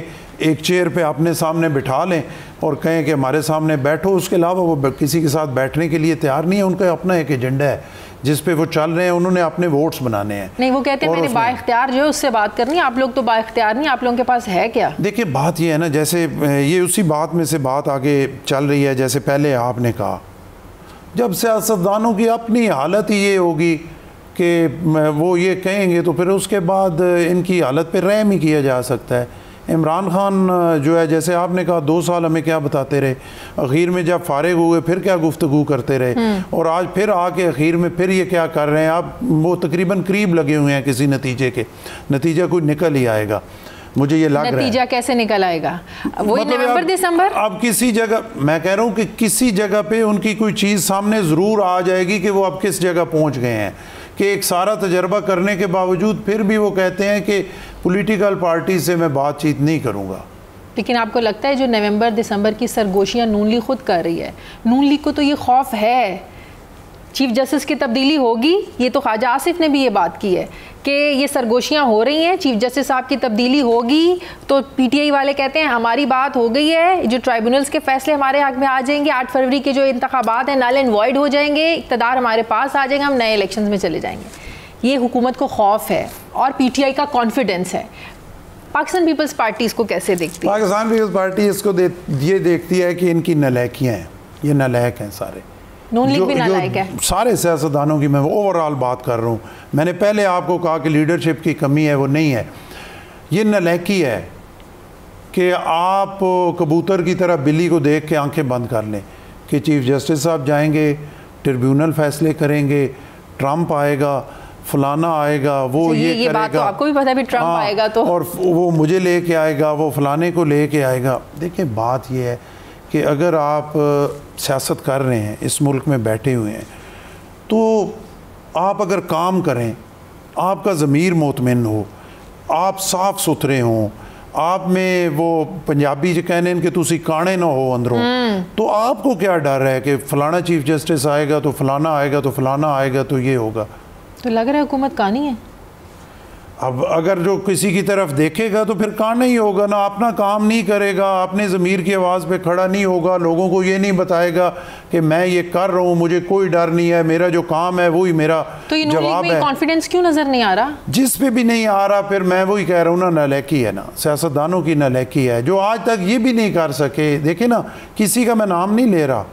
एक चेयर पे अपने सामने बिठा लें और कहें कि हमारे सामने बैठो। उसके अलावा वो किसी के साथ बैठने के लिए तैयार नहीं है। उनका अपना एक एजेंडा है जिस पे वो चल रहे हैं, उन्होंने अपने वोट्स बनाने हैं। नहीं, वो कहते हैं मैंने बाइख्तियार जो है उससे बात करनी है, आप लोग तो बाइख्तियार नहीं, आप लोगों के पास है क्या? देखिए बात ये है ना, जैसे ये उसी बात में से बात आगे चल रही है। जैसे पहले आपने कहा जब सियासतदानों की अपनी हालत ही ये होगी कि वो ये कहेंगे तो फिर उसके बाद इनकी हालत पे रहम ही किया जा सकता है। इमरान खान जो है, जैसे आपने कहा 2 साल हमें क्या बताते रहे, आखिर में जब फारिग हुए फिर क्या गुफ्तगू करते रहे और आज फिर आके आखिर में फिर ये क्या कर रहे हैं। आप वो तकरीबन करीब लगे हुए हैं किसी नतीजे के, नतीजा कोई निकल ही आएगा, मुझे ये लग रहा है। नतीजा कैसे निकल आएगा? वही नवंबर दिसंबर। अब किसी जगह मैं कह रहा हूँ कि किसी जगह पे उनकी कोई चीज़ सामने ज़रूर आ जाएगी कि वो अब किस जगह पहुँच गए हैं, कि एक सारा तजर्बा करने के बावजूद फिर भी वो कहते हैं कि पॉलिटिकल पार्टी से मैं बातचीत नहीं करूँगा। लेकिन आपको लगता है जो नवंबर दिसंबर की सरगोशियाँ नून लीग खुद कर रही है, नून लीग को तो ये खौफ है चीफ जस्टिस की तब्दीली होगी। ये तो ख्वाजा आसिफ ने भी ये बात की है कि ये सरगोशियाँ हो रही हैं, चीफ जस्टिस साहब की तब्दीली होगी तो पीटीआई वाले कहते हैं हमारी बात हो गई है, जो ट्राइब्यूनल्स के फैसले हमारे हक में आ जाएंगे, 8 फरवरी के जो इंतखाबात हैं नल एंड वॉइड हो जाएंगे, इक़्तिदार हमारे पास आ जाएगा, हम नए इलेक्शंस में चले जाएंगे। ये हुकूमत को खौफ है और पीटीआई का कॉन्फिडेंस है। पाकिस्तान पीपल्स पार्टी इसको कैसे देखती है? पाकिस्तान पीपल्स पार्टी इसको ये देखती है कि इनकी नलायकियाँ हैं, ये नलायक हैं सारे। नून लीग भी नालायक है। सारे सियासतदानों की मैं ओवरऑल बात कर रहा हूँ। मैंने पहले आपको कहा कि लीडरशिप की कमी है, वो नहीं है, ये नालायकी है कि आप कबूतर की तरह बिल्ली को देख के आंखें बंद कर लें कि चीफ जस्टिस साहब जाएंगे, ट्रिब्यूनल फैसले करेंगे, ट्रंप आएगा, फलाना आएगा, वो ये करेगा। बात तो आपको भी पता है भी ट्रंप आएगा तो, और वो मुझे लेके आएगा, वो फलाने को लेके आएगा। देखिए बात ये है कि अगर आप सियासत कर रहे हैं, इस मुल्क में बैठे हुए हैं, तो आप अगर काम करें, आपका ज़मीर मुतमिन हो, आप साफ़ सुथरे हों, आप में वो पंजाबी जो कहने कि तुसी काने ना हो अंदरों, तो आपको क्या डर है कि फ़लाना चीफ जस्टिस आएगा तो फलाना आएगा तो फलाना आएगा तो ये होगा। तो लग रहा है हुकूमत कानी है। अब अगर जो किसी की तरफ देखेगा तो फिर काना ही होगा ना, अपना काम नहीं करेगा, अपने ज़मीर की आवाज़ पे खड़ा नहीं होगा, लोगों को ये नहीं बताएगा कि मैं ये कर रहा हूँ, मुझे कोई डर नहीं है, मेरा जो काम है वही मेरा जवाब है। कॉन्फिडेंस क्यों नज़र नहीं आ रहा? जिस पे भी नहीं आ रहा, फिर मैं वही कह रहा हूँ ना, नालायकी है ना, सियासतदानों की नालायकी है जो आज तक ये भी नहीं कर सके। देखे ना, किसी का मैं नाम नहीं ले रहा,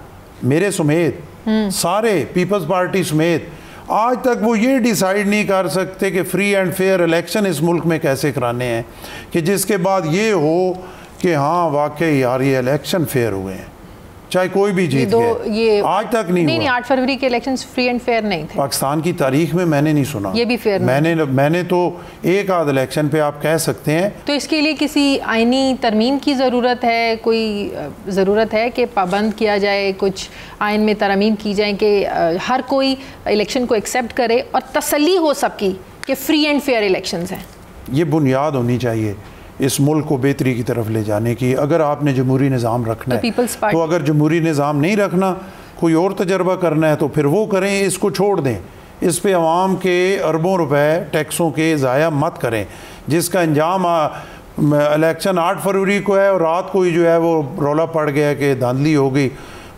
मेरे समेत सारे पीपल्स पार्टी समेत आज तक वो ये डिसाइड नहीं कर सकते कि फ्री एंड फेयर इलेक्शन इस मुल्क में कैसे कराने हैं, कि जिसके बाद ये हो कि हाँ वाकई यार ये इलेक्शन फेयर हुए हैं, चाहे कोई भी जीत गए। आज तक नहीं हुआ। 8 फरवरी के इलेक्शंस फ्री एंड फेयर नहीं थे पाकिस्तान की तारीख में, मैंने नहीं सुना ये भी फेयर। मैंने तो एक आध इलेक्शन पे आप कह सकते हैं। तो इसके लिए किसी आईनी तरमीम की ज़रूरत है, कोई ज़रूरत है कि पाबंद किया जाए, कुछ आइन में तरमीम की जाए कि हर कोई इलेक्शन को एक्सेप्ट करे और तसल्ली हो सबकी कि फ्री एंड फेयर इलेक्शंस हैं। ये बुनियाद होनी चाहिए इस मुल्क को बेहतरी की तरफ ले जाने की। अगर आपने जमहूरी निज़ाम रखना है तो अगर जमहूरी निज़ाम नहीं रखना, कोई और तजर्बा करना है तो फिर वो करें, इसको छोड़ दें। इस पे अवाम के अरबों रुपए टैक्सों के ज़ाया मत करें, जिसका अंजाम इलेक्शन 8 फरवरी को है और रात को ही जो है वो रौला पड़ गया कि धांधली हो गई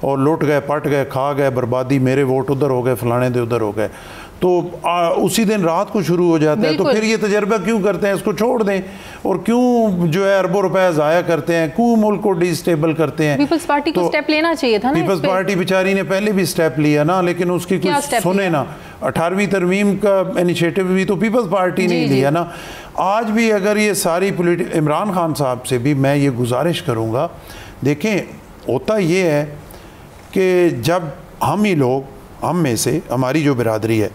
और लुट गए, पट गए, खा गए, बर्बादी, मेरे वोट उधर हो गए, फलाने दे उधर हो गए, तो उसी दिन रात को शुरू हो जाता है। तो फिर ये तजर्बा क्यों करते हैं, इसको छोड़ दें। और क्यों जो है अरबों रुपए ज़ाया करते हैं, क्यों मुल्क को डिस्टेबल करते हैं। पीपल्स पार्टी को स्टेप लेना चाहिए था ना। पीपल्स पार्टी बेचारी ने पहले भी स्टेप लिया ना, लेकिन उसकी कुछ सुने ना। 18वीं तरमीम का इनिशिएटिव भी तो पीपल्स पार्टी ने लिया ना। आज भी अगर ये सारी इमरान खान साहब से भी मैं ये गुजारिश करूँगा, देखें होता ये है कि जब हम ही लोग, हम में से हमारी जो बिरादरी है,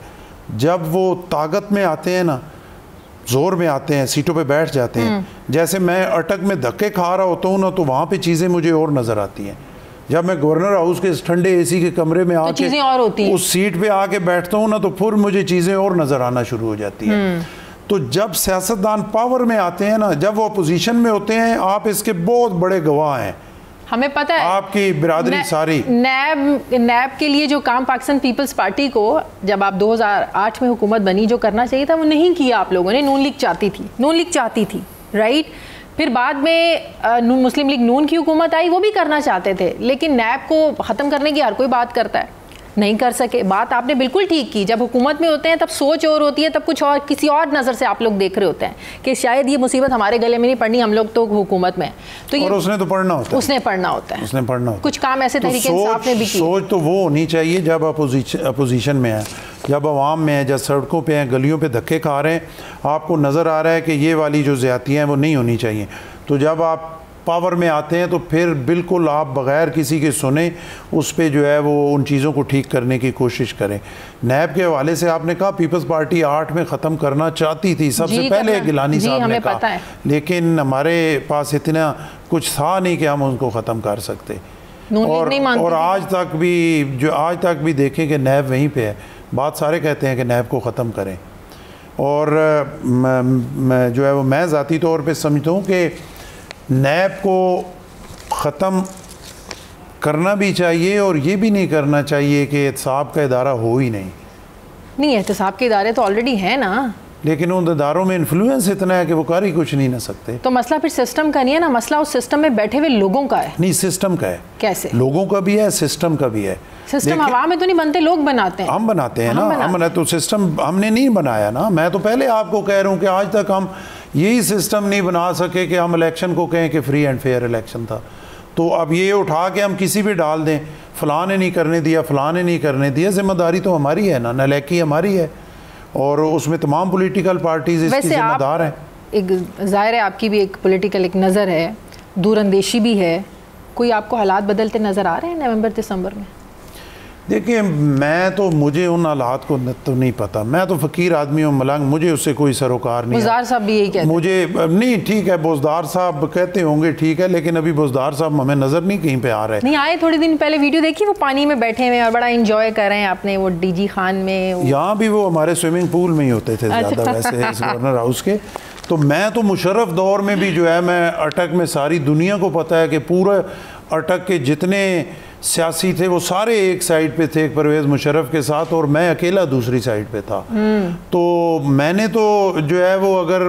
जब वो ताकत में आते हैं ना, जोर में आते हैं, सीटों पे बैठ जाते हैं। जैसे मैं अटक में धक्के खा रहा होता हूँ ना, तो वहाँ पे चीज़ें मुझे और नज़र आती हैं। जब मैं गवर्नर हाउस के ठंडे एसी के कमरे में आके चीज़ें और होती हैं, उस सीट पे आके बैठता हूँ ना, तो फिर मुझे चीज़ें और नज़र आना शुरू हो जाती हैं। तो जब सियासतदान पावर में आते हैं ना, जब वो अपोजिशन में होते हैं, आप इसके बहुत बड़े गवाह हैं। हमें पता है आपकी बिरादरी सारी नैब के लिए जो काम पाकिस्तान पीपल्स पार्टी को जब आप 2008 में हुकूमत बनी, जो करना चाहिए था वो नहीं किया आप लोगों ने। नून लीग चाहती थी, राइट। फिर बाद में मुस्लिम लीग नून की हुकूमत आई, वो भी करना चाहते थे, लेकिन नैब को ख़त्म करने की हर कोई बात करता है, नहीं कर सके। बात आपने बिल्कुल ठीक की, जब हुकूमत में होते हैं तब सोच और होती है, तब कुछ और किसी और नज़र से आप लोग देख रहे होते हैं कि शायद ये मुसीबत हमारे गले में नहीं पड़नी, हम लोग तो हुकूमत में। तो ये उसने तो पढ़ना होता है, उसने पढ़ना होता है। कुछ काम ऐसे तहरीक इंसाफ ने भी की। सोच तो वो होनी चाहिए जब अपोजिशन में है, जब अवाम में है, जब सड़कों पे हैं, गलियों पे धक्के खा रहे हैं, आपको नज़र आ रहा है कि ये वाली जो ज़्यादतियाँ हैं वो नहीं होनी चाहिए। तो जब आप पावर में आते हैं तो फिर बिल्कुल आप बग़ैर किसी के सुने उस पे जो है वो उन चीज़ों को ठीक करने की कोशिश करें। नैब के हवाले से आपने कहा पीपल्स पार्टी 8 में ख़त्म करना चाहती थी, सबसे पहले गिलानी साहब ने कहा, लेकिन हमारे पास इतना कुछ था नहीं कि हम उनको ख़त्म कर सकते। और आज तक भी देखें कि नैब वहीं पर है। बात सारे कहते हैं कि नैब को ख़त्म करें, और मैं जो है वो मैं ज़ाती तौर पर समझता हूँ कि नैब को ख़त्म करना भी चाहिए, और ये भी नहीं करना चाहिए कि एहतसाब का इदारा हो ही नहीं। एहतसाब के इदारे तो ऑलरेडी हैं ना, लेकिन उन इदारों में इन्फ्लुएंस इतना है कि वो कर ही कुछ नहीं ना सकते। तो मसला फिर सिस्टम का नहीं है ना, मसला उस सिस्टम में बैठे हुए लोगों का है। नहीं, सिस्टम का है। कैसे? लोगों का भी है, सिस्टम का भी है। सिस्टम हवा में तो नहीं बनते, लोग बनाते हैं। हम बनाते हैं ना, हम बनाते, तो सिस्टम हमने नहीं बनाया ना। मैं तो पहले आपको कह रहा हूँ कि आज तक हम यही सिस्टम नहीं बना सके कि हम इलेक्शन को कहें कि फ्री एंड फेयर इलेक्शन था। तो अब ये उठा के हम किसी भी डाल दें, फ़लाँ ने नहीं करने दिया, फ़लाँ ने नहीं करने दिया, जिम्मेदारी तो हमारी है ना, नलायकी हमारी है, और उसमें तमाम पॉलिटिकल पार्टीज इसकी जिम्मेदार हैं। एक ज़ाहिर है आपकी भी एक पॉलिटिकल एक नज़र है, दूरअंदेशी भी है। कोई आपको हालात बदलते नज़र आ रहे हैं नवंबर दिसंबर में? देखिए, मैं तो मुझे उन हालात को तो नहीं पता, मैं तो फ़कीर आदमी हूँ, मलंग, मुझे उससे कोई सरोकार नहीं है। बुज़दार साहब भी यही कहते हैं। मुझे नहीं, ठीक है, बुज़दार साहब कहते होंगे, ठीक है, लेकिन अभी बुज़दार साहब हमें नज़र नहीं कहीं पे आ रहे। नहीं आए, थोड़े दिन पहले वीडियो देखी, वो पानी में बैठे हुए और बड़ा इंजॉय कर रहे हैं अपने वो डीजी खान में। यहाँ भी वो हमारे स्विमिंग पूल में ही होते थे ज़्यादा वैसे इस गवर्नर हाउस के। तो मैं तो मुशर्रफ दौर में भी जो है, मैं अटक में सारी दुनिया को पता है कि पूरा अटक के जितने सियासी थे वो सारे एक साइड पे थे परवेज़ मुशर्रफ के साथ, और मैं अकेला दूसरी साइड पे था। तो मैंने तो जो है वो, अगर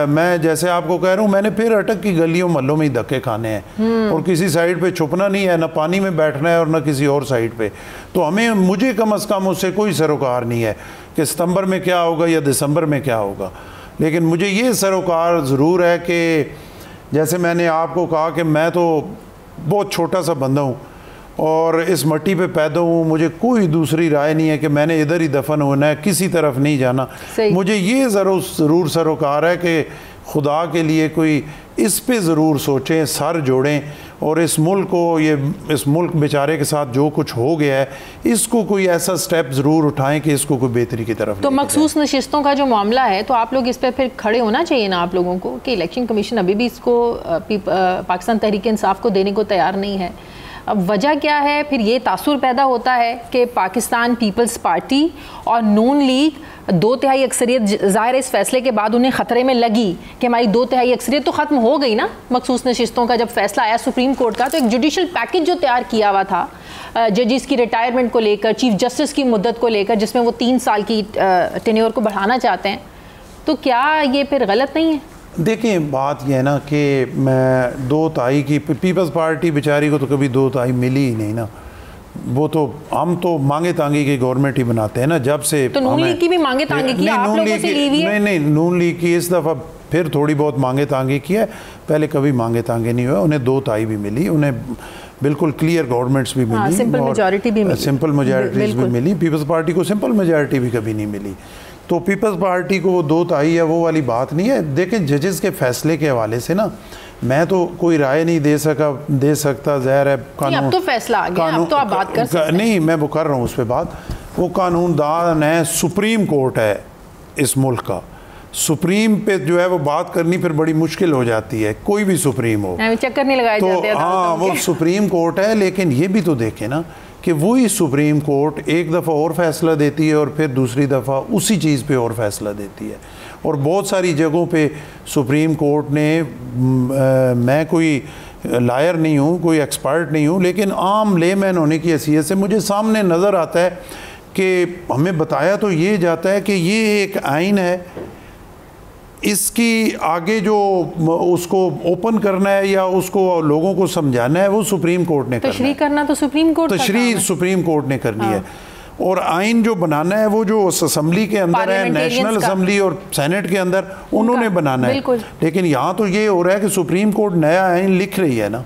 मैं जैसे आपको कह रहा हूँ, मैंने फिर अटक की गलियों महलों में ही धक्के खाने हैं, और किसी साइड पे छुपना नहीं है, ना पानी में बैठना है और ना किसी और साइड पे। तो मुझे कम अज़ कम उससे कोई सरोकार नहीं है कि सितंबर में क्या होगा या दिसंबर में क्या होगा। लेकिन मुझे ये सरोकार ज़रूर है कि जैसे मैंने आपको कहा कि मैं तो बहुत छोटा सा बंदा हूँ और इस मट्टी पे पैदा हूँ, मुझे कोई दूसरी राय नहीं है कि मैंने इधर ही दफन होना है, किसी तरफ नहीं जाना। मुझे ये ज़रूर सरोकार है कि खुदा के लिए कोई इस पे ज़रूर सोचें, सर जोड़ें, और इस मुल्क को, इस मुल्क बेचारे के साथ जो कुछ हो गया है, इसको कोई ऐसा स्टेप ज़रूर उठाएं कि इसको कोई बेहतरी की तरफ। तो मखसूस नशिस्तों का जो मामला है, तो आप लोग इस पर फिर खड़े होना चाहिए ना आप लोगों को, कि इलेक्शन कमीशन अभी भी इसको पाकिस्तान तहरीक इंसाफ को देने को तैयार नहीं है। अब वजह क्या है? फिर ये तासुर पैदा होता है कि पाकिस्तान पीपल्स पार्टी और नून लीग 2/3 अक्सरियत, ज़ाहिर इस फैसले के बाद उन्हें ख़तरे में लगी कि हमारी 2/3 अक्सरियत तो ख़त्म हो गई ना। मखसूस नशिस्तों का जब फैसला आया सुप्रीम कोर्ट का, तो एक जुडिशल पैकेज जो तैयार किया हुआ था जजिस की रिटायरमेंट को लेकर, चीफ जस्टिस की मुद्दत को लेकर, जिसमें वो 3 साल की टेन्योर को बढ़ाना चाहते हैं, तो क्या ये फिर गलत नहीं है? देखिए, बात यह है ना कि मैं 2/3 की पीपल्स पार्टी बेचारी को तो कभी 2/3 मिली ही नहीं ना। वो तो हम तो मांगे तांगे की गवर्नमेंट ही बनाते हैं ना, जब से। तो नून लीग की भी मांगे तांगे की आप लोगों से ली हुई है? नहीं, नून लीग की इस दफ़ा फिर थोड़ी बहुत मांगे तांगे की है, पहले कभी मांगे तांगे नहीं हुआ। उन्हें 2/3 भी मिली, उन्हें बिल्कुल क्लियर गवर्नमेंट्स भी मिली, सिंपल मेजॉरिटी भी मिली, सिंपल मेजॉरिटीज भी मिली। पीपल्स पार्टी को सिंपल मेजॉरिटी भी कभी नहीं मिली। तो पीपल्स पार्टी को 2/3 है, वो वाली बात नहीं है। देखें, जजेस के फैसले के हवाले से ना मैं तो कोई राय नहीं दे सकता, ज़ाहिर है कानून, अब तो फैसला आ गया, अब तो आप बात कर सकते हैं। नहीं, मैं वो कर रहा हूँ उस पर बात। वो कानूनदान है, सुप्रीम कोर्ट है इस मुल्क का, सुप्रीम पे जो है वो बात करनी फिर बड़ी मुश्किल हो जाती है, कोई भी सुप्रीम हो, चक्कर नहीं लगाए जाते हैं। हाँ, वो सुप्रीम कोर्ट है, लेकिन ये भी तो देखें ना कि वही सुप्रीम कोर्ट एक दफ़ा और फैसला देती है और फिर दूसरी दफ़ा उसी चीज़ पे और फैसला देती है। और बहुत सारी जगहों पे सुप्रीम कोर्ट ने मैं कोई लायर नहीं हूँ, कोई एक्सपर्ट नहीं हूँ, लेकिन आम लेमैन होने की हैसियत से मुझे सामने नज़र आता है कि हमें बताया तो ये जाता है कि ये एक आइन है, इसकी आगे जो उसको ओपन करना है या उसको लोगों को समझाना है वो सुप्रीम कोर्ट ने करना है। तशरीह करना तो सुप्रीम कोर्ट, तशरीह सुप्रीम कोर्ट ने करनी है, और आइन जो बनाना है वो जो असम्बली के अंदर है, नेशनल असम्बली और सेनेट के अंदर, उन्होंने बनाना है। लेकिन यहाँ तो ये हो रहा है कि सुप्रीम कोर्ट नया आइन लिख रही है ना,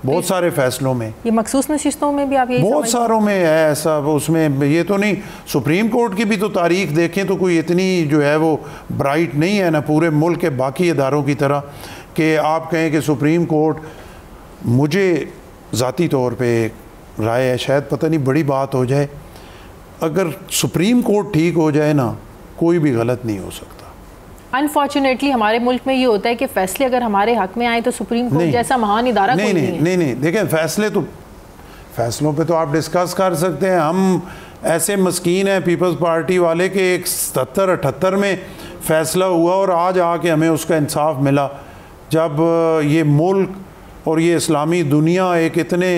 बहुत सारे फैसलों में, ये मखसूस नशिस्तों में भी आप ये बहुत सारों में है ऐसा। उसमें ये तो नहीं, सुप्रीम कोर्ट की भी तो तारीख देखें तो कोई इतनी जो है वो ब्राइट नहीं है ना पूरे मुल्क के बाकी इदारों की तरह कि आप कहें कि सुप्रीम कोर्ट, मुझे ज़ाती तौर पे राय है, शायद पता नहीं बड़ी बात हो जाए, अगर सुप्रीम कोर्ट ठीक हो जाए ना कोई भी गलत नहीं हो सकता। अनफॉर्चुनेटली हमारे मुल्क में ये होता है कि फैसले अगर हमारे हक में आए तो सुप्रीम कोर्ट जैसा महान इदारा कोई नहीं है। नहीं, देखें फैसलों पे तो आप डिस्कस कर सकते हैं। हम ऐसे मस्कीन हैं पीपल्स पार्टी वाले के 77-78 में फैसला हुआ और आज आके हमें उसका इंसाफ मिला, जब ये मुल्क और ये इस्लामी दुनिया एक इतने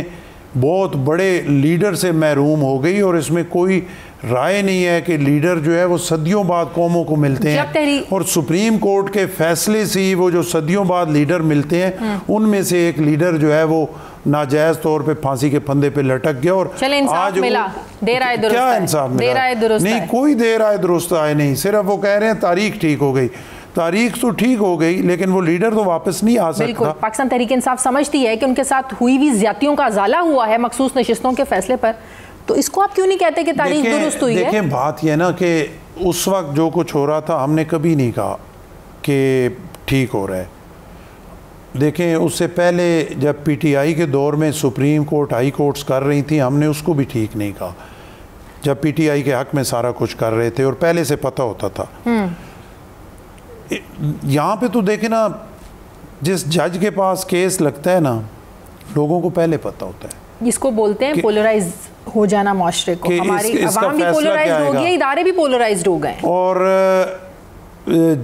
बहुत बड़े लीडर से महरूम हो गई, और इसमें कोई राय नहीं है कि लीडर जो है वो सदियों बाद कौमों को मिलते हैं, और सुप्रीम कोर्ट के फैसले से ही वो जो सदियों बाद लीडर मिलते हैं उनमें से एक लीडर जो है वो नाजायज तौर पे फांसी के फंदे पे लटक गया। और आज मिला, देर आए दुरुस्त, क्या इंसाफ मिला? नहीं, कोई देर आए दुरुस्त आए नहीं, सिर्फ वो कह रहे हैं तारीख ठीक हो गई। तारीख तो ठीक हो गई लेकिन वो लीडर तो वापस नहीं आ सकता। बिल्कुल, पाकिस्तान तहरीक इंसाफ समझती है कि उनके साथ हुई हुई ज्यादतियों का अजाला हुआ है मखसूस नशिस्तों के फैसले पर, तो इसको आप क्यों नहीं कहते कि तारीख दुरुस्त हुई है? देखें, बात यह ना कि उस वक्त जो कुछ हो रहा था हमने कभी नहीं कहा कि ठीक हो रहा है। देखें, उससे पहले जब पीटीआई के दौर में सुप्रीम कोर्ट हाई कोर्ट्स कर रही थी, हमने उसको भी ठीक नहीं कहा, जब पीटीआई के हक में सारा कुछ कर रहे थे और पहले से पता होता था। यहाँ पे तो देखें ना, जिस जज के पास केस लगता है ना, लोगों को पहले पता होता है। इसको बोलते हैं पोलराइज हो जाना माशरे को। हमारी अवाम भी पोलराइज्ड हो गई, इदारे भी पोलराइज्ड हो गए। और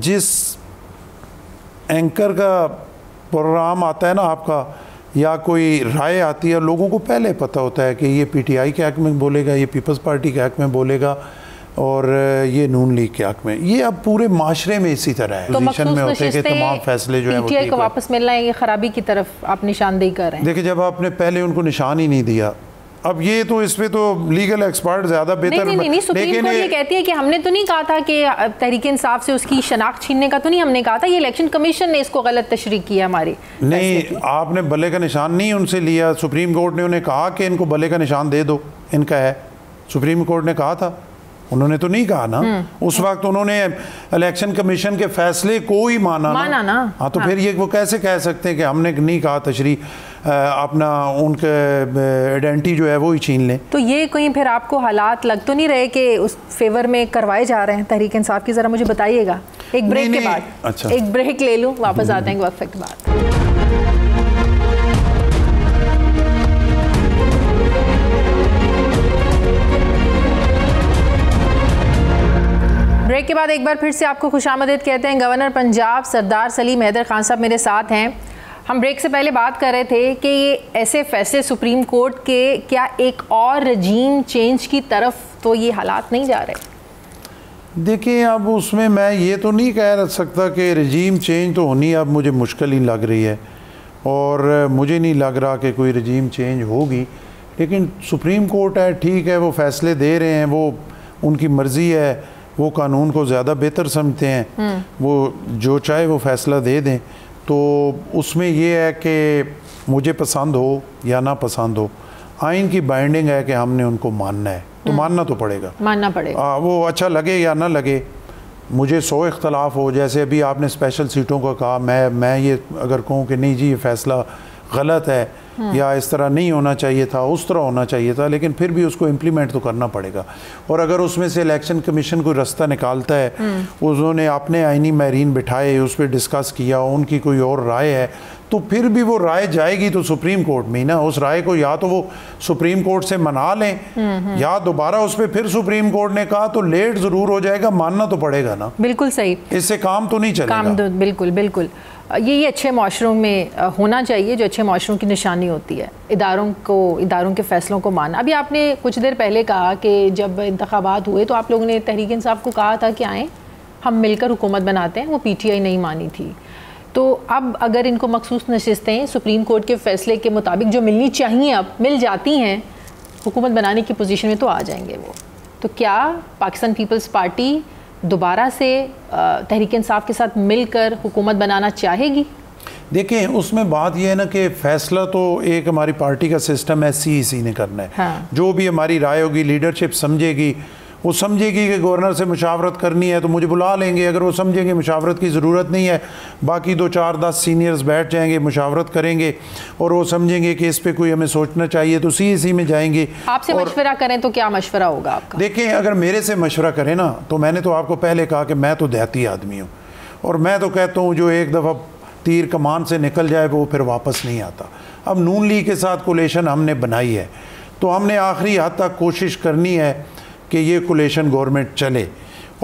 जिस एंकर का प्रोग्राम आता है ना आपका, या कोई राय आती है, लोगों को पहले पता होता है कि ये पीटीआई के हक में बोलेगा, ये पीपल्स पार्टी के हक में बोलेगा, और ये नून लीग के हक में। ये अब पूरे माशरे में इसी तरह है, पोजीशन में होते हैं कि तमाम फैसले जो है वो पीटीआई को वापस मिलना है, ये खराबी की तरफ आप निशानदेही कर रहे हैं। देखिए, जब आपने पहले उनको निशान ही नहीं दिया, अब ये तो इस पे तो लीगल एक्सपर्ट ज्यादा बेहतर। नहीं, सुप्रीम कोर्ट ये कहती है कि हमने तो नहीं कहा था कि तहरीक इंसाफ से उसकी शनाख्त छीनने का तो नहीं हमने कहा था, ये इलेक्शन कमीशन ने इसको गलत तशरीह किया हमारी। नहीं, आपने भले का निशान नहीं उनसे लिया, सुप्रीम कोर्ट ने उन्हें कहा कि इनको भले का निशान दे दो, इनका है। सुप्रीम कोर्ट ने कहा था, उन्होंने तो नहीं कहा ना। उस वक्त उन्होंने इलेक्शन कमीशन के फैसले को ही माना ना। हाँ, तो फिर ये वो कैसे कह सकते हैं कि हमने नहीं कहा तशरीह अपना उनके आइडेंटिटी जो है वो ही छीन लें। तो ये कहीं फिर आपको हालात लग तो नहीं रहे कि उस फेवर में करवाए जा रहे हैं तहरीक इंसाफ की? ज़रा मुझे बताइएगा एक ब्रेक के बाद। अच्छा, एक ब्रेक ले लूँ, वापस आते हैं वक्फे के बाद। ब्रेक के बाद एक बार फिर से आपको खुशामदीद कहते हैं। गवर्नर पंजाब सरदार सलीम हैदर खान साहब मेरे साथ हैं। हम ब्रेक से पहले बात कर रहे थे कि ये ऐसे फैसले सुप्रीम कोर्ट के क्या एक और रजीम चेंज की तरफ तो ये हालात नहीं जा रहे? देखिए, अब उसमें मैं ये तो नहीं कह सकता कि रजीम चेंज तो होनी अब मुझे मुश्किल ही लग रही है, और मुझे नहीं लग रहा कि कोई रजीम चेंज होगी। लेकिन सुप्रीम कोर्ट है, ठीक है, वो फैसले दे रहे हैं, वो उनकी मर्ज़ी है, वो कानून को ज़्यादा बेहतर समझते हैं, वो जो चाहे वो फ़ैसला दे दें। तो उसमें ये है कि मुझे पसंद हो या ना पसंद हो, आइन की बाइंडिंग है कि हमने उनको मानना है, तो मानना तो पड़ेगा, मानना पड़ेगा। वो अच्छा लगे या ना लगे, मुझे 100 इख्तलाफ हो, जैसे अभी आपने स्पेशल सीटों का कहा, मैं ये अगर कहूँ कि नहीं जी ये फ़ैसला गलत है, या इस तरह नहीं होना चाहिए था, उस तरह होना चाहिए था, लेकिन फिर भी उसको इम्प्लीमेंट तो करना पड़ेगा। और अगर उसमें से इलेक्शन कमीशन कोई रास्ता निकालता है, उन्होंने अपने आईनी माहरीन बिठाए, उस पर डिस्कस किया, उनकी कोई और राय है, तो फिर भी वो राय जाएगी तो सुप्रीम कोर्ट में ही ना। उस राय को या तो वो सुप्रीम कोर्ट से मना लें या दोबारा उस पर फिर सुप्रीम कोर्ट ने कहा तो लेट ज़रूर हो जाएगा, मानना तो पड़ेगा ना। बिल्कुल सही, इससे काम तो नहीं चलेगा। बिल्कुल बिल्कुल, ये अच्छे माशरों में होना चाहिए, जो अच्छे माशरों की निशानी होती है, इदारों के फ़ैसलों को मानना। अभी आपने कुछ देर पहले कहा कि जब इंतखाबात हुए तो आप लोगों ने तहरीक इंसाफ को कहा था कि आएँ हम मिलकर हुकूमत बनाते हैं, वो PTI नहीं मानी थी। तो अब अगर इनको मखसूस नशिस्तें सुप्रीम कोर्ट के फ़ैसले के मुताबिक जो मिलनी चाहिए अब मिल जाती हैं, हुकूमत बनाने की पोजीशन में तो आ जाएंगे वो। तो क्या पाकिस्तान पीपल्स पार्टी दोबारा से तहरीक इंसाफ के साथ मिलकर हुकूमत बनाना चाहेगी? देखें, उसमें बात यह है ना कि फ़ैसला तो एक हमारी पार्टी का सिस्टम है, CEC ने करना है। हाँ। जो भी हमारी राय होगी, लीडरशिप समझेगी, वो समझेगी कि गवर्नर से मुशावरत करनी है तो मुझे बुला लेंगे। अगर वो समझेंगे मुशावरत की ज़रूरत नहीं है, बाकी 2 4 10 सीनियर्स बैठ जाएंगे, मुशावरत करेंगे, और वो समझेंगे कि इस पे कोई हमें सोचना चाहिए तो CEC में जाएंगे। आपसे मशवरा करें तो क्या मशवरा होगा आपका? देखें, अगर मेरे से मशवरा करें ना, तो मैंने तो आपको पहले कहा कि मैं तो देहाती आदमी हूँ, और मैं तो कहता हूँ जो एक दफ़ा तीर कमान से निकल जाए वो फिर वापस नहीं आता। अब नून लीग के साथ कोलेशन हमने बनाई है, तो हमने आखिरी हद तक कोशिश करनी है कि ये कोलेशन गवर्नमेंट चले,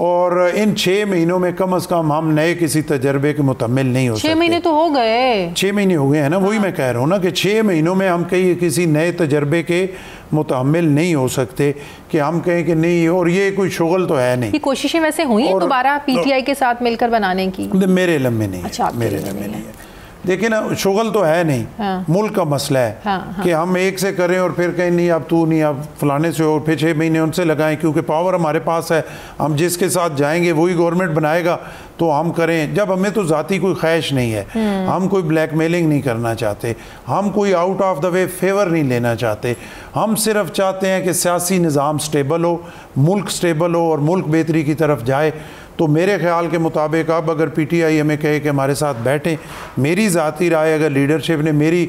और इन 6 महीनों में कम से कम हम नए किसी तजर्बे के मुतम्मिल नहीं हो सकते। 6 महीने तो हो गए। 6 महीने हो गए हैं ना, वही मैं कह रहा हूँ ना कि 6 महीनों में हम किसी नए तजर्बे के मुतम्मिल नहीं हो सकते कि हम कहें कि नहीं, और ये कोई शुगल तो है नहीं। ये कोशिशें वैसे हुई हैं दोबारा PTI के साथ मिलकर बनाने की? मेरे इल्म में नहीं। अच्छा, मेरे इल्म में नहीं है। देखिए ना, शुगल तो है नहीं। हाँ। मुल्क का मसला है। हाँ। कि हम एक से करें और फिर कहें नहीं अब तू नहीं, अब फलाने से, और फिर 6 महीने उनसे लगाएं, क्योंकि पावर हमारे पास है, हम जिसके साथ जाएंगे वही गवर्नमेंट बनाएगा तो हम करें। जब हमें तो ज़ाती कोई ख्वाहिश नहीं है, हम कोई ब्लैकमेलिंग नहीं करना चाहते, हम कोई out of the way favour नहीं लेना चाहते, हम सिर्फ चाहते हैं कि सियासी निज़ाम स्टेबल हो, मुल्क स्टेबल हो और मुल्क बेहतरी की तरफ जाए। तो मेरे ख्याल के मुताबिक अब अगर PTI हमें कहे कि हमारे साथ बैठें, मेरी ज़ाती राय, अगर लीडरशिप ने मेरी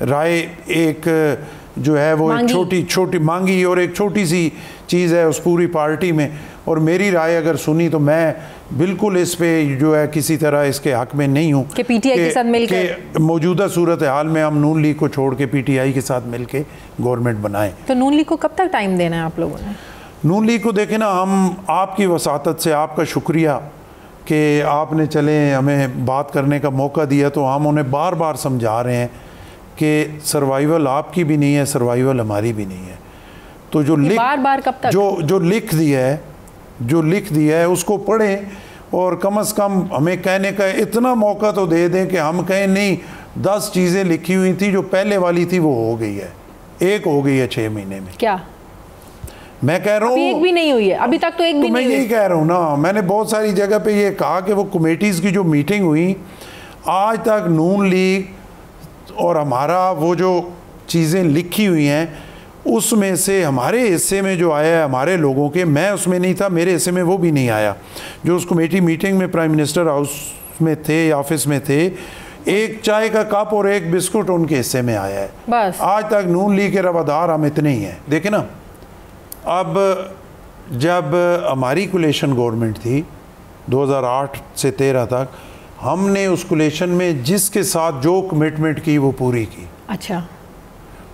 राय एक जो है वो एक छोटी मांगी और एक छोटी सी चीज़ है उस पूरी पार्टी में, और मेरी राय अगर सुनी तो मैं बिल्कुल इस पे जो है किसी तरह इसके हक में नहीं हूँ कि PTI के साथ मिलकर मौजूदा सूरत हाल में हम नून लीग को छोड़ के PTI के साथ मिलके गवर्नमेंट बनाएं। तो नून लीग को कब तक टाइम देना है आप लोगों ने? नून लीग को देखें ना, हम आपकी वसातत से आपका शुक्रिया कि आपने चले हमें बात करने का मौका दिया, तो हम उन्हें बार बार समझा रहे हैं कि सर्वाइवल आपकी भी नहीं है, सर्वाइवल हमारी भी नहीं है। तो जो बार कब तक जो लिख दिया है उसको पढ़ें, और कम से कम हमें कहने का इतना मौका तो दे दें कि हम कहें नहीं 10 चीज़ें लिखी हुई थी, जो पहले वाली थी वो हो गई है, एक हो गई है 6 महीने में। क्या मैं कह रहा हूँ एक भी नहीं हुई है अभी तक, तो एक भी नहीं हुई। मैं यही कह रहा हूँ ना, मैंने बहुत सारी जगह पे ये कहा कि वो कमेटीज़ की जो मीटिंग हुई, आज तक नून लीग और हमारा वो जो चीज़ें लिखी हुई हैं उसमें से हमारे हिस्से में जो आया है हमारे लोगों के, मैं उसमें नहीं था, मेरे हिस्से में वो भी नहीं आया। जो उस कमेटी मीटिंग में प्राइम मिनिस्टर हाउस में थे, ऑफिस में थे, एक चाय का कप और एक बिस्कुट उनके हिस्से में आया है बस। आज तक नून लीग के रवादार हम इतने ही हैं। देखें ना, अब जब हमारी कोलेशन गवर्नमेंट थी 2008 से 13 तक, हमने उस कोलेशन में जिसके साथ जो कमिटमेंट की वो पूरी की। अच्छा,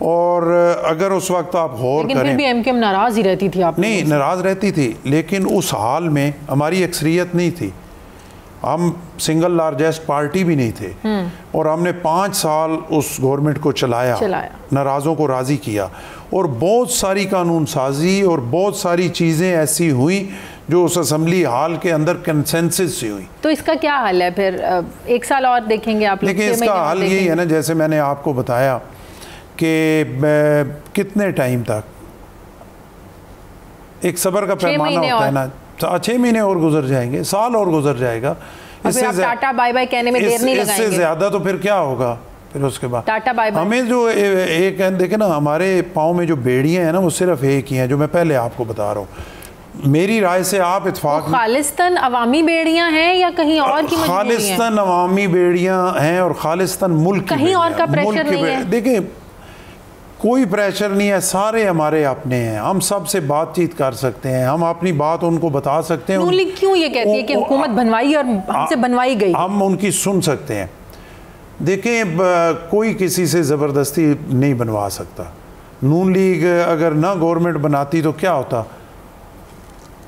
और अगर उस वक्त आप गौर करें, फिर भी MKM नाराज़ ही रहती थी। आप नहीं नाराज़ रहती थी, लेकिन उस हाल में हमारी अक्सरियत नहीं थी, हम सिंगल लार्जेस्ट पार्टी भी नहीं थे, और हमने 5 साल उस गवर्नमेंट को चलाया, नाराज़ों को राज़ी किया, और बहुत सारी कानून साजी और बहुत सारी चीज़ें ऐसी हुई जो उस असम्बली हाल के अंदर कंसेंसस से हुई। तो इसका क्या हल है फिर? 1 साल और देखेंगे आप लोग? लेकिन इसका हल यही है ना, जैसे मैंने आपको बताया कि कितने टाइम तक एक सब्र का पैमाना होता है ना, 6 महीने और गुजर जाएंगे, साल और गुजर जाएगा, इससे टाटा बाय बाय कहने में देर नहीं लगाएंगे। इससे ज़्यादा तो फिर क्या होगा? फिर उसके बाद टाटा बाय बाय। हमें जो एक देखे ना, हमारे पाँव में जो बेड़ियाँ हैं ना वो सिर्फ एक ही हैं, जो मैं पहले आपको बता रहा हूँ। मेरी राय से आप इत्फाक, खालिस्तान अवामी बेड़ियाँ हैं या कहीं और की? खालिस्तान अवामी बेड़ियाँ हैं और खालिस्तान मुल्क कहीं और का प्रेशर नहीं है। देखिए कोई प्रेशर नहीं है, सारे हमारे अपने हैं, हम सब से बातचीत कर सकते हैं, हम अपनी बात उनको बता सकते हैं। नून लीग क्यों ये कहती है कि हुकूमत बनवाई और हमसे बनवाई गई? हम उनकी सुन सकते हैं। देखें, कोई किसी से ज़बरदस्ती नहीं बनवा सकता। नून लीग अगर ना गवर्नमेंट बनाती तो क्या होता?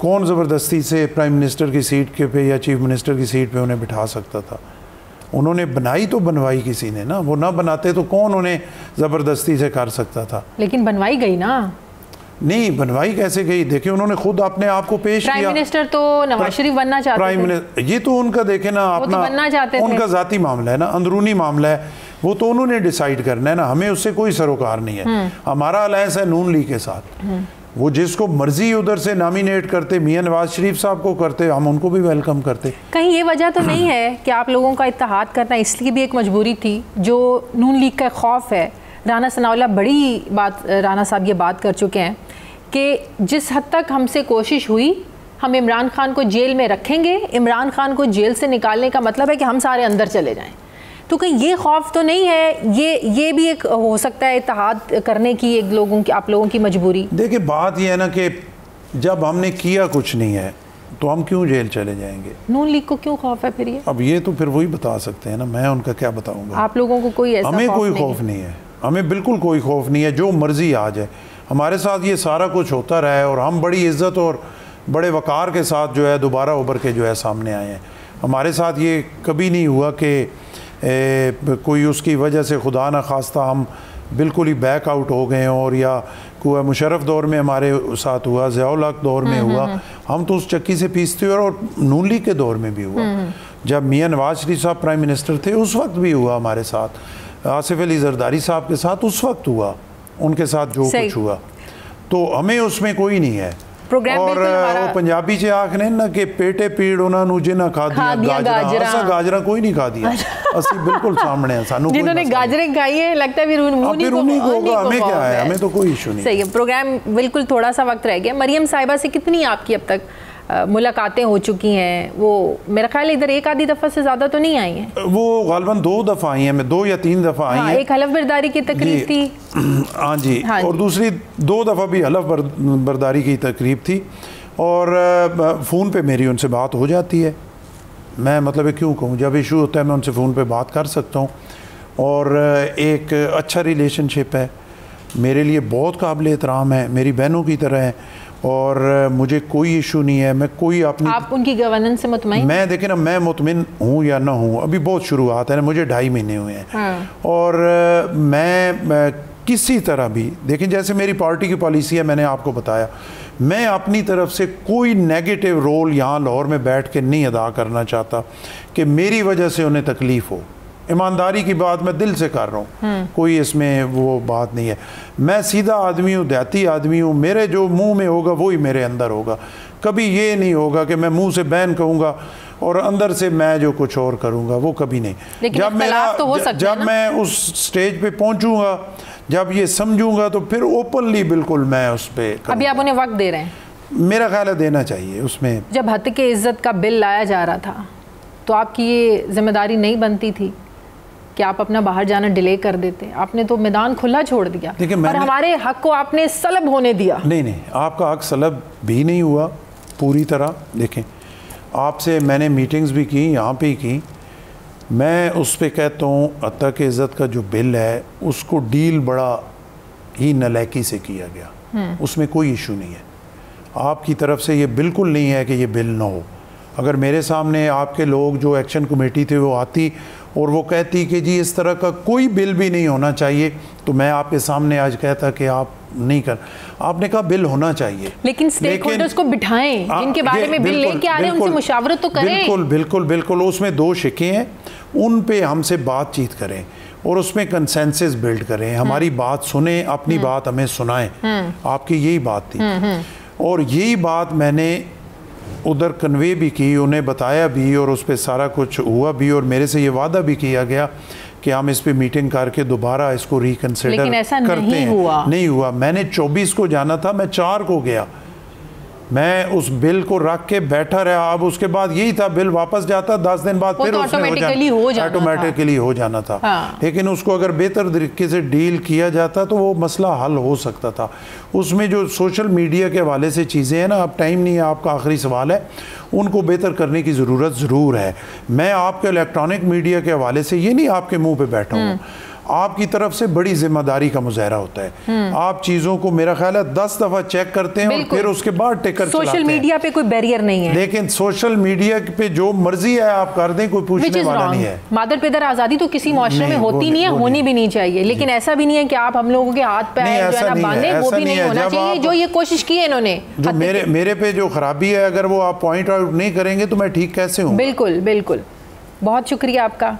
कौन ज़बरदस्ती से प्राइम मिनिस्टर की सीट के पे या चीफ मिनिस्टर की सीट पे उन्हें बिठा सकता था? उन्होंने बनाई तो बनवाई किसी ने ना, वो ना बनाते तो कौन उन्हें ज़बरदस्ती से कर सकता था? लेकिन बनवाई गई ना। नहीं, बनवाई कैसे गई? देखिए, उन्होंने खुद अपने आप को पेश किया। प्राइम मिनिस्टर तो नवाज शरीफ बनना चाहते थे। प्राइम मिनिस्टर, ये तो उनका देखे ना, अपना तो बनना चाहते थे। उनका ज़ाती मामला है ना, अंदरूनी मामला है, वो तो उन्होंने डिसाइड करना है ना, हमें उससे कोई सरोकार नहीं है। हमारा अलायंस है नून लीग के साथ, वो जिसको मर्जी उधर से नॉमिनेट करते, मियां नवाज शरीफ साहब को करते, हम उनको भी वेलकम करते। कहीं ये वजह तो नहीं है कि आप लोगों का इत्तेहाद करना इसलिए भी एक मजबूरी थी, जो नून लीग का खौफ है? राना सनाउल्लाह बड़ी बात, राना साहब ये बात कर चुके हैं कि जिस हद तक हमसे कोशिश हुई, हम इमरान खान को जेल में रखेंगे, इमरान खान को जेल से निकालने का मतलब है कि हम सारे अंदर चले जाएं। तो कहीं ये खौफ तो नहीं है? ये भी एक हो सकता है इत्तेहाद करने की एक लोगों की, आप लोगों की मजबूरी? देखिए, बात यह है ना कि जब हमने किया कुछ नहीं है तो हम क्यों जेल चले जाएंगे? नून लीग को क्यों खौफ है फिर? ये अब ये तो फिर वही बता सकते हैं ना, मैं उनका क्या बताऊंगा? आप लोगों को कोई ऐसा हमें कोई खौफ नहीं है, हमें बिल्कुल कोई खौफ नहीं है। जो मर्जी आ जाए, हमारे साथ ये सारा कुछ होता रहा है और हम बड़ी इज्जत और बड़े वक़ार के साथ जो है दोबारा उभर के जो है सामने आए हैं। हमारे साथ ये कभी नहीं हुआ कि कोई उसकी वजह से खुदा न खास्ता हम बिल्कुल ही बैक आउट हो गए और या कोई मुशर्रफ दौर में हमारे साथ हुआ, ज़ियाउल हक दौर में हुआ, हम तो उस चक्की से पीसते हुए, और नून लीग के दौर में भी हुआ। जब मियां नवाज शरीफ साहब प्राइम मिनिस्टर थे उस वक्त भी हुआ हमारे साथ, आसिफ अली जरदारी साहब के साथ उस वक्त हुआ, उनके साथ जो कुछ हुआ, तो हमें उसमें कोई नहीं है। और वो पंजाबी च आखने ना कि पेटे पीड़ उन्होंने जिन्हें खा दिया गाजरा, असा गाजरा कोई नहीं खा दिया, असि बिल्कुल सामने हैं, सानू जिन्होंने गाजरें खाई है लगता है फिर उन्हीं को हमें क्या है, हमें तो कोई इशू नहीं। सही है। प्रोग्राम बिल्कुल थोड़ा सा वक्त रह गया। मरियम साहिबा से कितनी आपकी अब तक मुलाकातें हो चुकी हैं? वो मेरा ख्याल इधर एक आधी दफ़ा से ज़्यादा तो नहीं आई हैं? वो गालबन 2 दफ़ा आई हैं, मैं 2 या 3 दफ़ा आई हैं। एक हलफ बर्दारी की तकरीब थी, हाँ जी, और दूसरी 2 दफ़ा भी हलफ बर्दारी की तकरीब थी, और फ़ोन पे मेरी उनसे बात हो जाती है। मैं मतलब क्यों कहूँ, जब इशू होता है मैं उनसे फ़ोन पे बात कर सकता हूँ, और एक अच्छा रिलेशनशिप है, मेरे लिए बहुत काबिल एहतराम है, मेरी बहनों की तरह है, और मुझे कोई इशू नहीं है। मैं कोई अपनी, आप उनकी गवर्नेंस से मुतमईन? मैं देखिए ना, मैं मुतमिन हूँ या ना हूँ, अभी बहुत शुरुआत है ना, मुझे 2.5 महीने हुए हैं। हाँ। और मैं किसी तरह भी देखिए, जैसे मेरी पार्टी की पॉलिसी है, मैंने आपको बताया, मैं अपनी तरफ से कोई नेगेटिव रोल यहाँ लाहौर में बैठ के नहीं अदा करना चाहता कि मेरी वजह से उन्हें तकलीफ़ हो। ईमानदारी की बात मैं दिल से कर रहा हूँ, कोई इसमें वो बात नहीं है। मैं सीधा आदमी हूँ, देहाती आदमी हूँ, मेरे जो मुंह में होगा वही मेरे अंदर होगा। कभी ये नहीं होगा कि मैं मुंह से बैन कहूँगा और अंदर से मैं जो कुछ और करूँगा, वो कभी नहीं। जब मैं उस स्टेज पे पहुँचूँगा, जब ये समझूंगा, तो फिर ओपनली बिल्कुल मैं उस पर। अभी आप उन्हें वक्त दे रहे हैं? मेरा ख्याल है देना चाहिए। उसमें जब हत्के इज्जत का बिल लाया जा रहा था तो आपकी ये जिम्मेदारी नहीं बनती थी कि आप अपना बाहर जाना डिले कर देते? आपने तो मैदान खुला छोड़ दिया और हमारे हक को आपने सलब होने दिया। नहीं, आपका हक सलब भी नहीं हुआ पूरी तरह। देखें, आपसे मैंने मीटिंग्स भी की, यहाँ पे ही की। मैं उस पर कहता हूँ, हत्या के इज़्ज़त का जो बिल है उसको डील बड़ा ही नलायकी से किया गया, उसमें कोई इशू नहीं है। आपकी तरफ से ये बिल्कुल नहीं है कि ये बिल ना हो। अगर मेरे सामने आपके लोग जो एक्शन कमेटी थे वो आती और वो कहती कि जी इस तरह का कोई बिल भी नहीं होना चाहिए, तो मैं आपके सामने आज कहता कि आप नहीं कर। आपने कहा बिल होना चाहिए, लेकिन स्टेक होल्डर्स को बिठाएं, जिनके बारे में बिल लेके आ रहे हैं उनसे मुशावरत तो करें। बिल्कुल उसमें 2 शिकें हैं, उन पे हमसे बातचीत करें और उसमें कंसेंसस बिल्ड करें, हमारी बात सुने, अपनी बात हमें सुनाएं। आपकी यही बात थी और यही बात मैंने उधर कन्वे भी की, उन्हें बताया भी और उस पर सारा कुछ हुआ भी, और मेरे से ये वादा भी किया गया कि हम इस पे मीटिंग करके दोबारा इसको रिकंसिडर करते हैं। नहीं हुआ। मैंने 24 को जाना था, मैं 4 को गया। मैं उस बिल को रख के बैठा रहा, अब उसके बाद यही था बिल वापस जाता, 10 दिन बाद फिर ऑटोमेटिकली हो जाना था। हाँ। लेकिन उसको अगर बेहतर तरीके से डील किया जाता तो वो मसला हल हो सकता था। उसमें जो सोशल मीडिया के हवाले से चीज़ें हैं ना, अब टाइम नहीं है, आपका आखिरी सवाल है, उनको बेहतर करने की ज़रूरत ज़रूर है। मैं आपके इलेक्ट्रॉनिक मीडिया के हवाले से ये नहीं आपके मुंह पे बैठा हूँ, आपकी तरफ से बड़ी जिम्मेदारी का मुजाहरा होता है। आप चीज़ों को मेरा ख्याल है 10 दफ़ा चेक करते हैं और फिर उसके बाद टेकर चलाते हैं। सोशल मीडिया पे कोई बैरियर नहीं है, लेकिन सोशल मीडिया पे जो मर्जी है आप कर दें, कोई पूछने वाला नहीं है। मादर पिदर आज़ादी तो किसी मुआशरे में होती नहीं है, होनी भी नहीं चाहिए। लेकिन ऐसा भी नहीं है कि आप हम लोगों के हाथ पे बांधे, वो भी नहीं होना चाहिए। जो ये कोशिश की है इन्होंने, जो मेरे पे जो खराबी है, अगर वो आप पॉइंट आउट नहीं करेंगे तो मैं ठीक कैसे हूँ? बिल्कुल बिल्कुल, बहुत शुक्रिया आपका,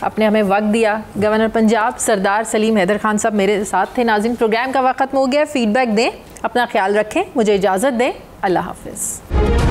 आपने हमें वक्त दिया। गवर्नर पंजाब सरदार सलीम हैदर खान साहब मेरे साथ थे। नाज़रीन, प्रोग्राम का वक्त हो गया, फीडबैक दें, अपना ख्याल रखें, मुझे इजाज़त दें, अल्लाह हाफ़िज़।